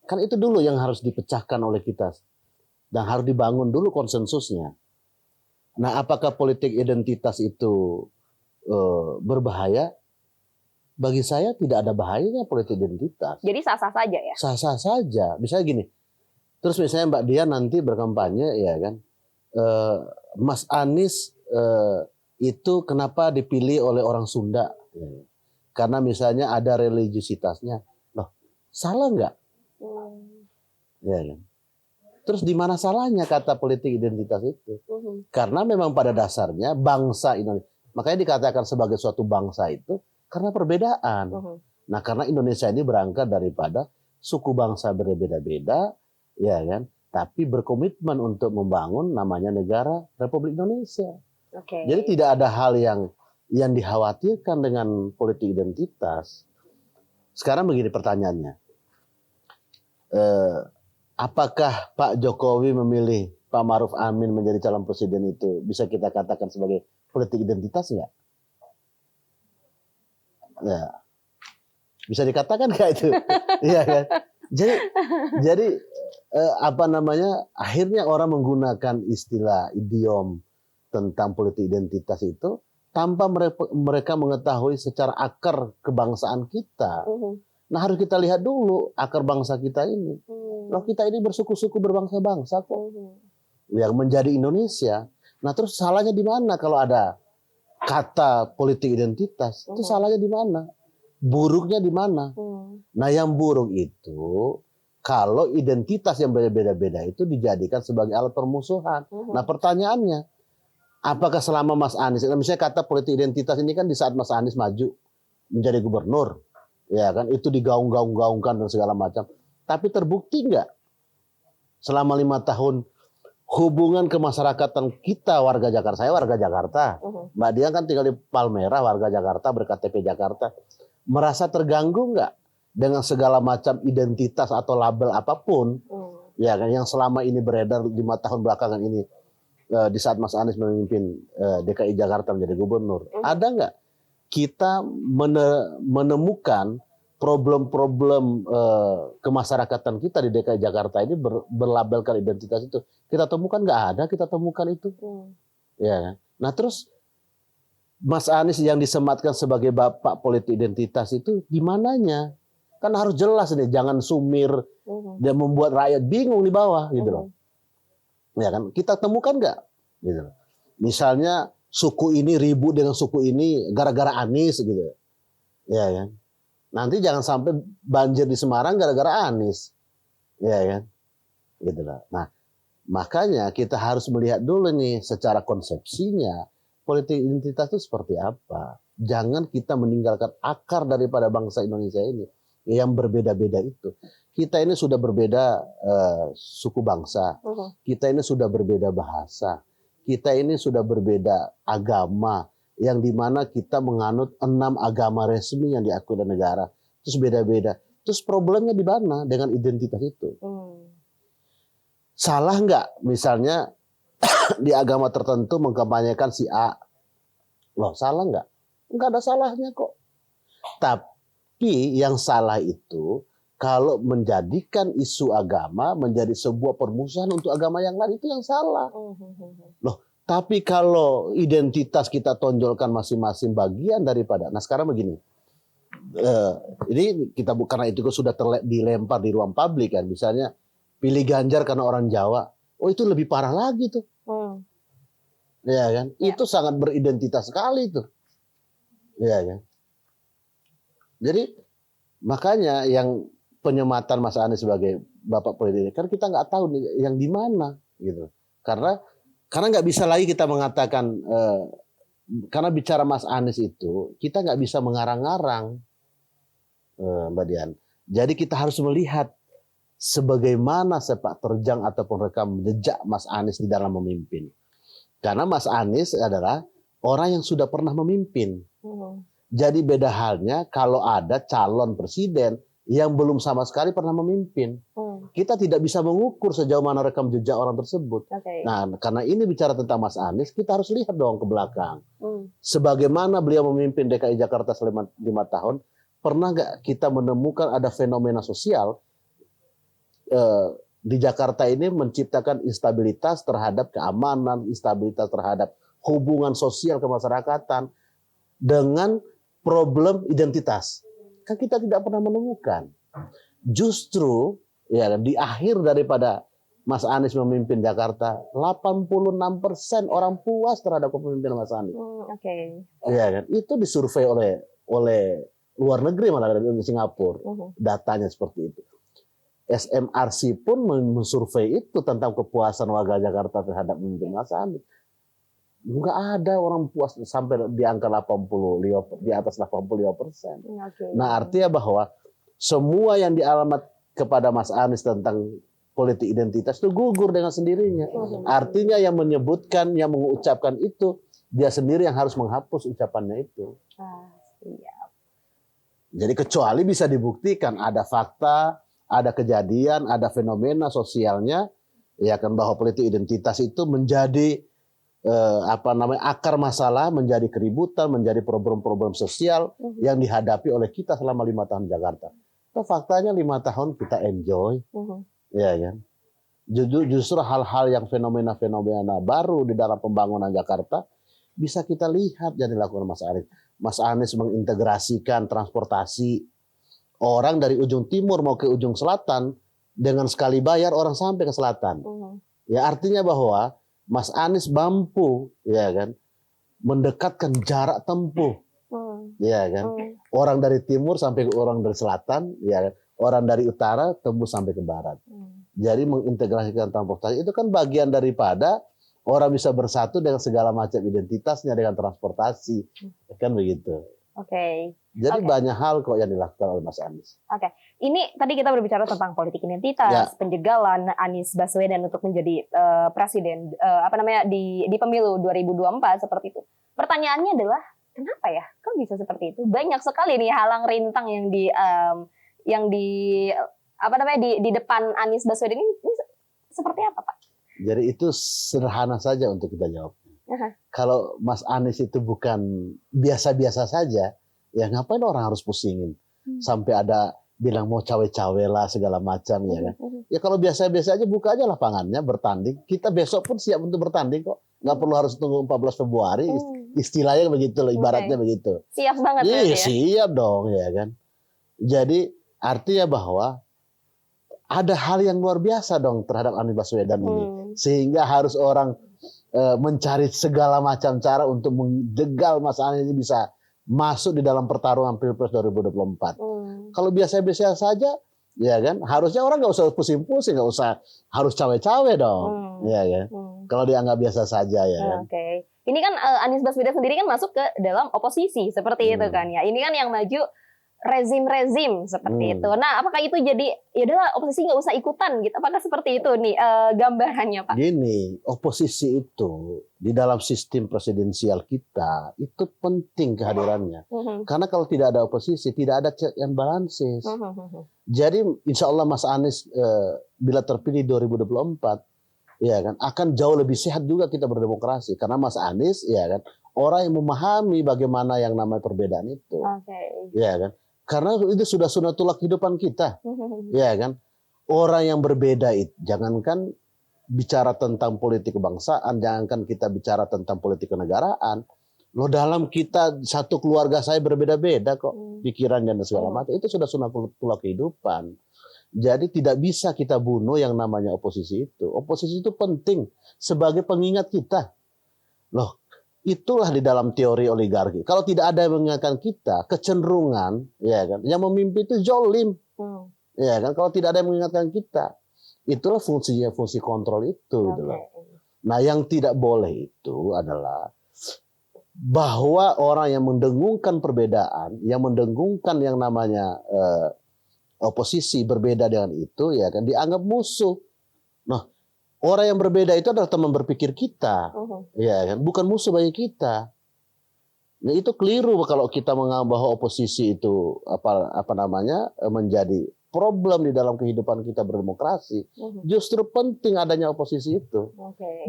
Kan itu dulu yang harus dipecahkan oleh kita dan harus dibangun dulu konsensusnya. Nah, apakah politik identitas itu berbahaya? Bagi saya tidak ada bahayanya politik identitas. Jadi sah-sah saja ya? Sah-sah saja. Misalnya gini, terus misalnya Mbak Dian nanti berkampanye, ya kan? Mas Anies itu kenapa dipilih oleh orang Sunda? Karena misalnya ada religiusitasnya. Loh, salah nggak? Ya kan? Terus di mana salahnya kata politik identitas itu? Karena memang pada dasarnya bangsa Indonesia, makanya dikatakan sebagai suatu bangsa itu karena perbedaan. Nah, karena Indonesia ini berangkat daripada suku bangsa berbeda-beda, ya kan? Tapi berkomitmen untuk membangun namanya negara Republik Indonesia. Jadi tidak ada hal yang dikhawatirkan dengan politik identitas. Sekarang begini pertanyaannya, apakah Pak Jokowi memilih Pak Maruf Amin menjadi calon presiden itu bisa kita katakan sebagai politik identitas nggak? Ya, bisa dikatakan nggak itu? Iya kan? Jadi akhirnya orang menggunakan istilah idiom tentang politik identitas itu tanpa mereka mengetahui secara akar kebangsaan kita. Nah, harus kita lihat dulu akar bangsa kita ini. Loh, kita ini bersuku-suku berbangsa-bangsa kok. Yang menjadi Indonesia. Nah, terus salahnya di mana kalau ada kata politik identitas? Itu salahnya di mana? Buruknya di mana? Nah, yang buruk itu kalau identitas yang berbeda-beda itu dijadikan sebagai alat permusuhan. Nah pertanyaannya, apakah selama Mas Anies, misalnya kata politik identitas ini kan di saat Mas Anies maju menjadi gubernur, ya kan, itu digaung-gaungkan dan segala macam. Tapi terbukti nggak selama 5 tahun hubungan kemasyarakatan kita warga Jakarta, saya warga Jakarta, Mbak Dian kan tinggal di Palmerah, warga Jakarta, berKTP Jakarta, merasa terganggu nggak dengan segala macam identitas atau label apapun, ya kan, yang selama ini beredar 5 tahun belakangan ini di saat Mas Anies memimpin DKI Jakarta menjadi gubernur, ada nggak kita menemukan problem-problem kemasyarakatan kita di DKI Jakarta ini berlabelkan identitas itu? Kita temukan nggak ada, kita temukan itu, ya kan? Nah terus Mas Anies yang disematkan sebagai bapak politik identitas itu di mananya? Kan harus jelas nih, jangan sumir dan membuat rakyat bingung di bawah gitu loh. Ya kan? Kita temukan nggak? Gitu loh. Misalnya suku ini ribut dengan suku ini gara-gara Anies gitu. Ya kan? Nanti jangan sampai banjir di Semarang gara-gara Anies. Ya kan? Gitu loh. Nah, makanya kita harus melihat dulu nih secara konsepsinya politik identitas itu seperti apa. Jangan kita meninggalkan akar daripada bangsa Indonesia ini yang berbeda-beda itu. Kita ini sudah berbeda suku bangsa, kita ini sudah berbeda bahasa, kita ini sudah berbeda agama, yang dimana kita menganut 6 agama resmi yang diakui oleh negara. Terus beda-beda. Terus problemnya di mana dengan identitas itu? Salah nggak misalnya di agama tertentu mengkampanyekan si A? Loh, salah nggak? Nggak ada salahnya kok. Tapi yang salah itu kalau menjadikan isu agama menjadi sebuah permusuhan untuk agama yang lain, itu yang salah. Loh, tapi kalau identitas kita tonjolkan masing-masing bagian daripada, nah sekarang begini, ini kita karena itu sudah dilempar di ruang publik kan, misalnya pilih Ganjar karena orang Jawa, oh itu lebih parah lagi tuh, ya kan? Ya. Itu sangat beridentitas sekali tuh, ya kan? Jadi makanya yang penyematan Mas Anies sebagai bapak politik kan kita nggak tahu nih yang di mana gitu, karena nggak bisa lagi kita mengatakan karena bicara Mas Anies itu kita nggak bisa mengarang-arang, Mbak Dian. Jadi kita harus melihat sebagaimana sepak terjang ataupun rekam jejak Mas Anies di dalam memimpin, karena Mas Anies adalah orang yang sudah pernah memimpin. Jadi beda halnya kalau ada calon presiden yang belum sama sekali pernah memimpin. Kita tidak bisa mengukur sejauh mana rekam jejak orang tersebut. Nah, karena ini bicara tentang Mas Anies, kita harus lihat dong ke belakang. Sebagaimana beliau memimpin DKI Jakarta selama 5 tahun, pernah nggak kita menemukan ada fenomena sosial di Jakarta ini menciptakan instabilitas terhadap keamanan, instabilitas terhadap hubungan sosial kemasyarakatan dengan problem identitas? Kan kita tidak pernah menemukan. Justru ya di akhir daripada Mas Anies memimpin Jakarta, 86% orang puas terhadap kepemimpinan Mas Anies. Ya kan? Itu disurvei oleh luar negeri, malah dari Singapura. Datanya seperti itu. SMRC pun mensurvei itu tentang kepuasan warga Jakarta terhadap pemimpin Mas Anies. Enggak ada orang puas sampai di angka 85, di atas 85%. Nah, artinya bahwa semua yang dialamat kepada Mas Anies tentang politik identitas itu gugur dengan sendirinya. Artinya yang menyebutkan, yang mengucapkan itu, dia sendiri yang harus menghapus ucapannya itu. Jadi kecuali bisa dibuktikan ada fakta, ada kejadian, ada fenomena sosialnya, ya kan, bahwa politik identitas itu menjadi akar masalah, menjadi keributan, menjadi problem-problem sosial yang dihadapi oleh kita selama 5 tahun Jakarta. Nah, faktanya 5 tahun kita enjoy, ya kan. Justru hal-hal yang fenomena-fenomena baru di dalam pembangunan Jakarta bisa kita lihat yang dilakukan Mas Anies. Mas Anies mengintegrasikan transportasi, orang dari ujung timur mau ke ujung selatan dengan sekali bayar orang sampai ke selatan. Ya, artinya bahwa Mas Anies mampu, ya kan, mendekatkan jarak tempuh, ya kan, orang dari timur sampai ke orang dari selatan, ya kan, orang dari utara tembus sampai ke barat. Jadi mengintegrasikan transportasi itu kan bagian daripada orang bisa bersatu dengan segala macam identitasnya dengan transportasi, kan begitu. Oke. Jadi banyak hal kok yang dilakukan oleh Mas Anies. Oke. Ini tadi kita berbicara tentang politik identitas, penjegalan Anies Baswedan untuk menjadi presiden di pemilu 2024 seperti itu. Pertanyaannya adalah kenapa ya? Kok bisa seperti itu? Banyak sekali nih halang rintang yang di depan Anies Baswedan ini seperti apa, Pak? Jadi itu sederhana saja untuk kita jawab. Kalau Mas Anies itu bukan biasa-biasa saja, ya ngapain orang harus pusingin? Sampai ada bilang mau cawe-cawe lah segala macam ya kan. Ya kalau biasa-biasa aja buka aja lapangannya bertanding. Kita besok pun siap untuk bertanding kok. Nggak perlu harus tunggu 14 Februari. Istilahnya begitu loh, ibaratnya begitu. Siap banget ya. Siap dong ya kan. Jadi artinya bahwa ada hal yang luar biasa dong terhadap Anies Baswedan ini. Sehingga harus orang mencari segala macam cara untuk menjegal Mas Anies ini bisa masuk di dalam pertarungan Pilpres 2024. Kalau biasa-biasa saja, ya kan, harusnya orang nggak usah pusing-pusing, nggak usah harus cawe-cawe dong, ya kan. Kalau dianggap biasa saja ya kan. Oke. Ini kan Anies Baswedan sendiri kan masuk ke dalam oposisi seperti itu kan ya. Ini kan yang maju rezim seperti itu. Nah, apakah itu jadi ya udahlah oposisi nggak usah ikutan gitu? Apakah seperti itu nih gambarannya, Pak? Gini, oposisi itu di dalam sistem presidensial kita itu penting kehadirannya. Karena kalau tidak ada oposisi, tidak ada check and balances. Jadi insya Allah Mas Anies bila terpilih 2024, ya kan, akan jauh lebih sehat juga kita berdemokrasi. Karena Mas Anies, ya kan, orang yang memahami bagaimana yang namanya perbedaan itu, ya kan. Karena itu sudah sunatullah kehidupan kita, ya kan. Orang yang berbeda itu, jangankan bicara tentang politik kebangsaan, jangankan kita bicara tentang politik kenegaraan. Loh dalam kita satu keluarga saya berbeda-beda kok pikirannya dan segala macam. Itu sudah sunatullah kehidupan. Jadi tidak bisa kita bunuh yang namanya oposisi itu. Oposisi itu penting sebagai pengingat kita. Loh. Itulah di dalam teori oligarki. Kalau tidak ada yang mengingatkan kita, kecenderungan, ya kan, yang memimpin itu zolim, ya kan. Kalau tidak ada yang mengingatkan kita, itulah fungsinya, fungsi kontrol itu. Gitu loh. Nah, yang tidak boleh itu adalah bahwa orang yang mendengungkan perbedaan, yang mendengungkan yang namanya oposisi berbeda dengan itu, ya kan, dianggap musuh. Nah. Orang yang berbeda itu adalah teman berpikir kita, ya kan, bukan musuh bagi kita. Nah, itu keliru kalau kita menganggap bahwa oposisi itu menjadi problem di dalam kehidupan kita berdemokrasi. Justru penting adanya oposisi itu.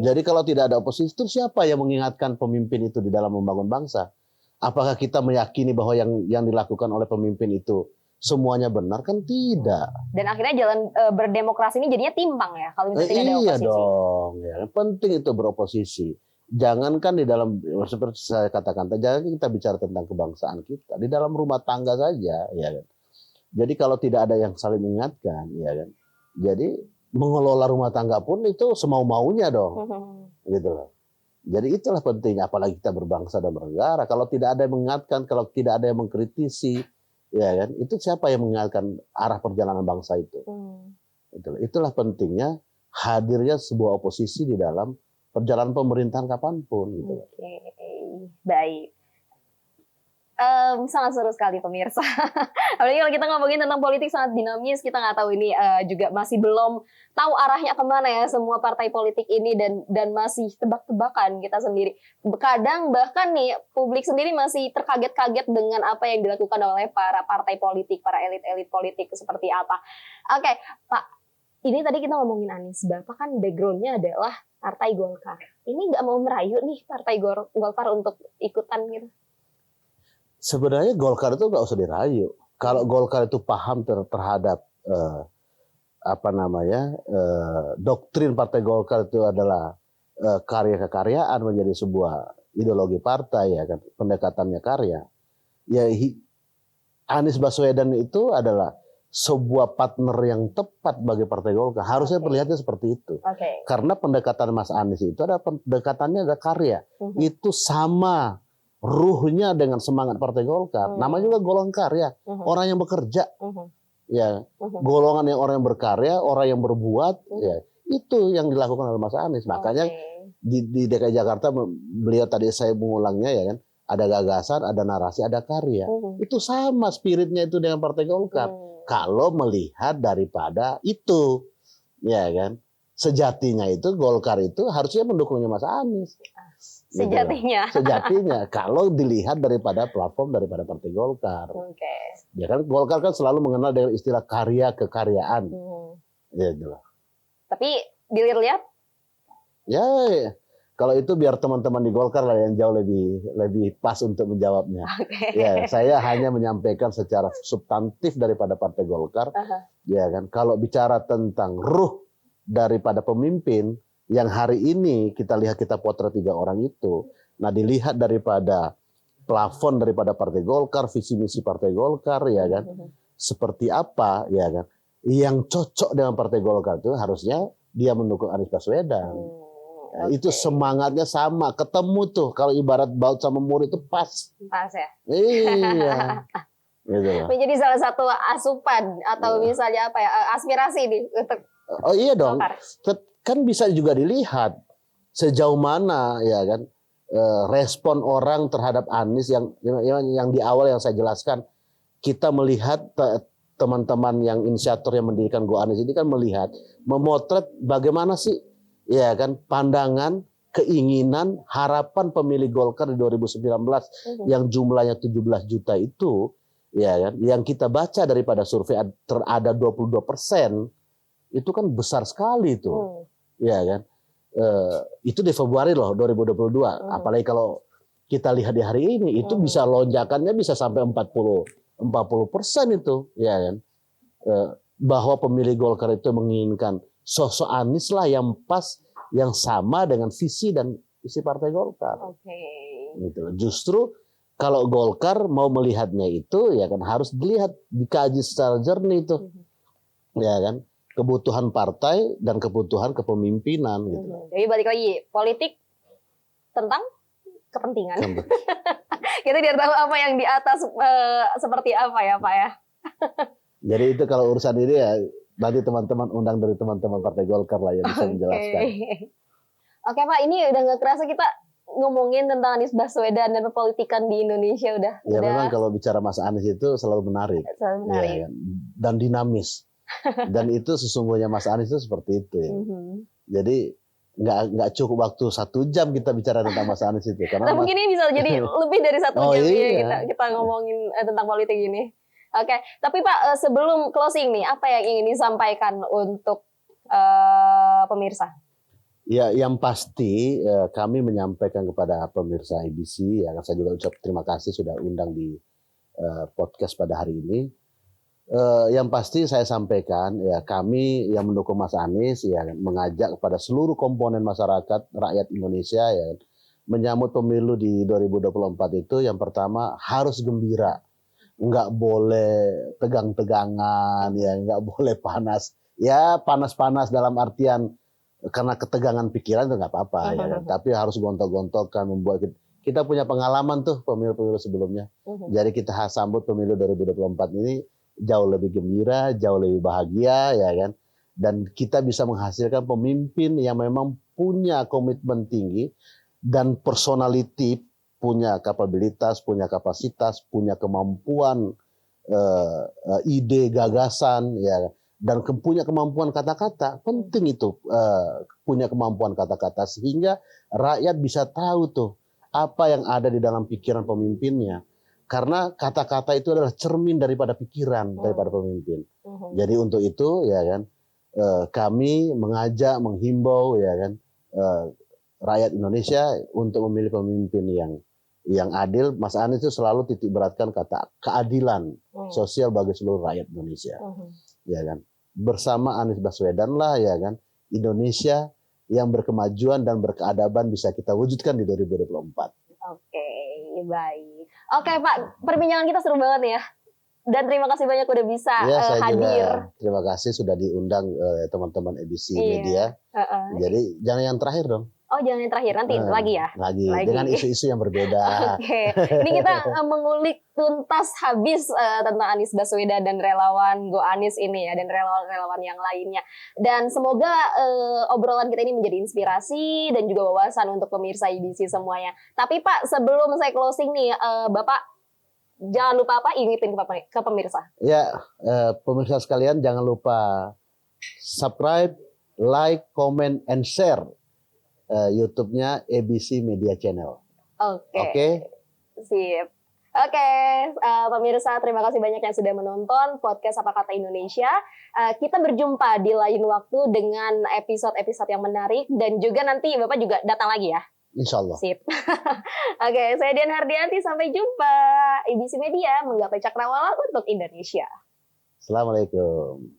Jadi kalau tidak ada oposisi itu siapa yang mengingatkan pemimpin itu di dalam membangun bangsa? Apakah kita meyakini bahwa yang dilakukan oleh pemimpin itu semuanya benar? Kan tidak. Dan akhirnya jalan berdemokrasi ini jadinya timpang ya kalau misalnya tidak ada oposisi. Iya dong, ya. Penting itu beroposisi. Jangankan di dalam, seperti saya katakan, jangan kita bicara tentang kebangsaan kita, di dalam rumah tangga saja, ya kan. Jadi kalau tidak ada yang saling mengingatkan, ya kan. Jadi mengelola rumah tangga pun itu semau-maunya dong, gitu loh. Jadi itulah penting, apalagi kita berbangsa dan bernegara. Kalau tidak ada yang mengingatkan, kalau tidak ada yang mengkritisi, ya kan, itu siapa yang mengingatkan arah perjalanan bangsa itu? Itulah pentingnya hadirnya sebuah oposisi di dalam perjalanan pemerintahan kapanpun. Gitu. Baik. Sangat seru sekali pemirsa. Apalagi kalau kita ngomongin tentang politik sangat dinamis, kita nggak tahu ini juga masih belum tahu arahnya kemana ya semua partai politik ini dan masih tebak-tebakan kita sendiri. Kadang bahkan nih publik sendiri masih terkaget-kaget dengan apa yang dilakukan oleh para partai politik, para elit-elit politik seperti apa. Oke, Pak, ini tadi kita ngomongin Anies, Bapak kan backgroundnya adalah Partai Golkar. Ini nggak mau merayu nih Partai Golkar untuk ikutan gitu? Sebenarnya Golkar itu nggak usah dirayu. Kalau Golkar itu paham terhadap doktrin Partai Golkar itu adalah karya kekaryaan menjadi sebuah ideologi partai, ya kan, pendekatannya karya. Ya Anies Baswedan itu adalah sebuah partner yang tepat bagi Partai Golkar. Harusnya perlihatnya seperti itu. Karena pendekatan Mas Anies itu adalah pendekatannya ada karya. Itu sama ruhnya dengan semangat Partai Golkar. Namanya juga golongan karya, orang yang bekerja. ya golongan yang orang yang berkarya, orang yang berbuat, ya itu yang dilakukan oleh Mas Anies. Makanya di DKI Jakarta beliau tadi saya mengulangnya ya kan, ada gagasan, ada narasi, ada karya. Itu sama spiritnya itu dengan Partai Golkar. Kalau melihat daripada itu, ya kan, sejatinya itu Golkar itu harusnya mendukungnya Mas Anies. Sejatinya. Gitu. Sejatinya kalau dilihat daripada platform daripada Partai Golkar. Ya kan Golkar kan selalu mengenal dengan istilah karya kekaryaan. Gitu loh. Tapi dilihat ya kalau itu biar teman-teman di Golkar lah yang jauh lebih pas untuk menjawabnya. Ya, saya hanya menyampaikan secara substantif daripada Partai Golkar. Ya kan, kalau bicara tentang ruh daripada pemimpin yang hari ini kita lihat kita potret 3 orang itu. Nah, dilihat daripada plafon daripada Partai Golkar, visi misi Partai Golkar ya kan. Seperti apa ya kan? Yang cocok dengan Partai Golkar itu harusnya dia mendukung Anies Baswedan. Itu semangatnya sama, ketemu tuh kalau ibarat baut sama murid itu pas. Pas ya. Iya. Gitu. Menjadi salah satu asupan atau misalnya apa ya aspirasi nih untuk. Oh iya dong. Kan bisa juga dilihat sejauh mana ya kan respon orang terhadap Anies yang di awal yang saya jelaskan. Kita melihat teman-teman yang inisiator yang mendirikan Go Anies ini kan melihat memotret bagaimana sih ya kan pandangan, keinginan, harapan pemilih Golkar di 2019 yang jumlahnya 17 juta itu ya kan yang kita baca daripada survei ada 22% itu kan besar sekali tuh. Ya kan. Itu di Februari loh 2022. Apalagi kalau kita lihat di hari ini itu bisa lonjakannya bisa sampai 40% itu ya kan. Bahwa pemilih Golkar itu menginginkan sosok Anies lah yang pas, yang sama dengan visi dan visi Partai Golkar. Gitu. Justru kalau Golkar mau melihatnya itu ya kan harus dilihat, dikaji secara jernih itu, ya kan, kebutuhan partai dan kebutuhan kepemimpinan. Gitu. Jadi balik lagi politik tentang kepentingan. Kita biar tahu apa yang di atas seperti apa ya Pak ya. Jadi itu kalau urusan ini ya nanti teman-teman undang dari teman-teman Partai Golkar lah yang bisa menjelaskan. Oke Pak, ini udah nggak kerasa kita ngomongin tentang Anies Baswedan dan perpolitikan di Indonesia udah. Memang kalau bicara Mas Anies itu selalu menarik. Selalu menarik. Ya, dan dinamis. Dan itu sesungguhnya Mas Anies itu seperti itu ya. Jadi nggak cukup waktu 1 jam kita bicara tentang Mas Anies itu. Karena mungkin ini bisa jadi lebih dari 1 jam ya kita ngomongin tentang politik ini. Oke, tapi Pak sebelum closing nih, apa yang ingin disampaikan untuk pemirsa? Ya, yang pasti kami menyampaikan kepada pemirsa ABC, ya saya juga ucap terima kasih sudah undang di podcast pada hari ini. Yang pasti saya sampaikan, ya kami yang mendukung Mas Anies, ya mengajak kepada seluruh komponen masyarakat rakyat Indonesia, ya menyambut pemilu di 2024 itu yang pertama harus gembira. Nggak boleh tegang-tegangan, ya nggak boleh panas. Ya panas-panas dalam artian karena ketegangan pikiran itu nggak apa-apa, ya kan? Tapi harus gontok-gontokan membuat kita punya pengalaman tuh pemilu-pemilu sebelumnya. Jadi kita sambut pemilu 2024 ini jauh lebih gembira, jauh lebih bahagia, ya kan? Dan kita bisa menghasilkan pemimpin yang memang punya komitmen tinggi dan personality, punya kapabilitas, punya kapasitas, punya kemampuan, ide, gagasan, ya, dan punya kemampuan kata-kata. Penting itu punya kemampuan kata-kata sehingga rakyat bisa tahu tuh apa yang ada di dalam pikiran pemimpinnya. Karena kata-kata itu adalah cermin daripada pikiran daripada pemimpin. Jadi untuk itu, ya kan, kami mengajak, menghimbau, ya kan, rakyat Indonesia untuk memilih pemimpin yang adil. Mas Anies itu selalu titik beratkan kata keadilan sosial bagi seluruh rakyat Indonesia, ya kan. Bersama Anies Baswedan lah, ya kan, Indonesia yang berkemajuan dan berkeadaban bisa kita wujudkan di 2024. Oke, baik. Oke Pak, perbincangan kita seru banget ya. Dan terima kasih banyak udah bisa saya hadir. Juga terima kasih sudah diundang teman-teman ABC Media. Jadi jangan yang terakhir dong. Oh, jangan yang terakhir, nanti lagi ya? Lagi, dengan isu-isu yang berbeda. Oke, ini kita mengulik tuntas habis tentang Anies Baswedan dan relawan Go Anies ini ya, dan relawan-relawan yang lainnya. Dan semoga obrolan kita ini menjadi inspirasi dan juga wawasan untuk pemirsa IBC semuanya. Tapi Pak, sebelum saya closing nih, Bapak jangan lupa apa, ingetin ke pemirsa. Ya, pemirsa sekalian jangan lupa subscribe, like, comment, and share YouTube-nya ABC Media Channel. Oke. Sip. Oke, pemirsa, terima kasih banyak yang sudah menonton podcast Apa Kata Indonesia. Kita berjumpa di lain waktu dengan episode-episode yang menarik, dan juga nanti Bapak juga datang lagi ya. Insya Allah. Sip. Oke, saya Dian Hardianti, sampai jumpa. IBC Media, menggapai cakrawala untuk Indonesia. Assalamualaikum.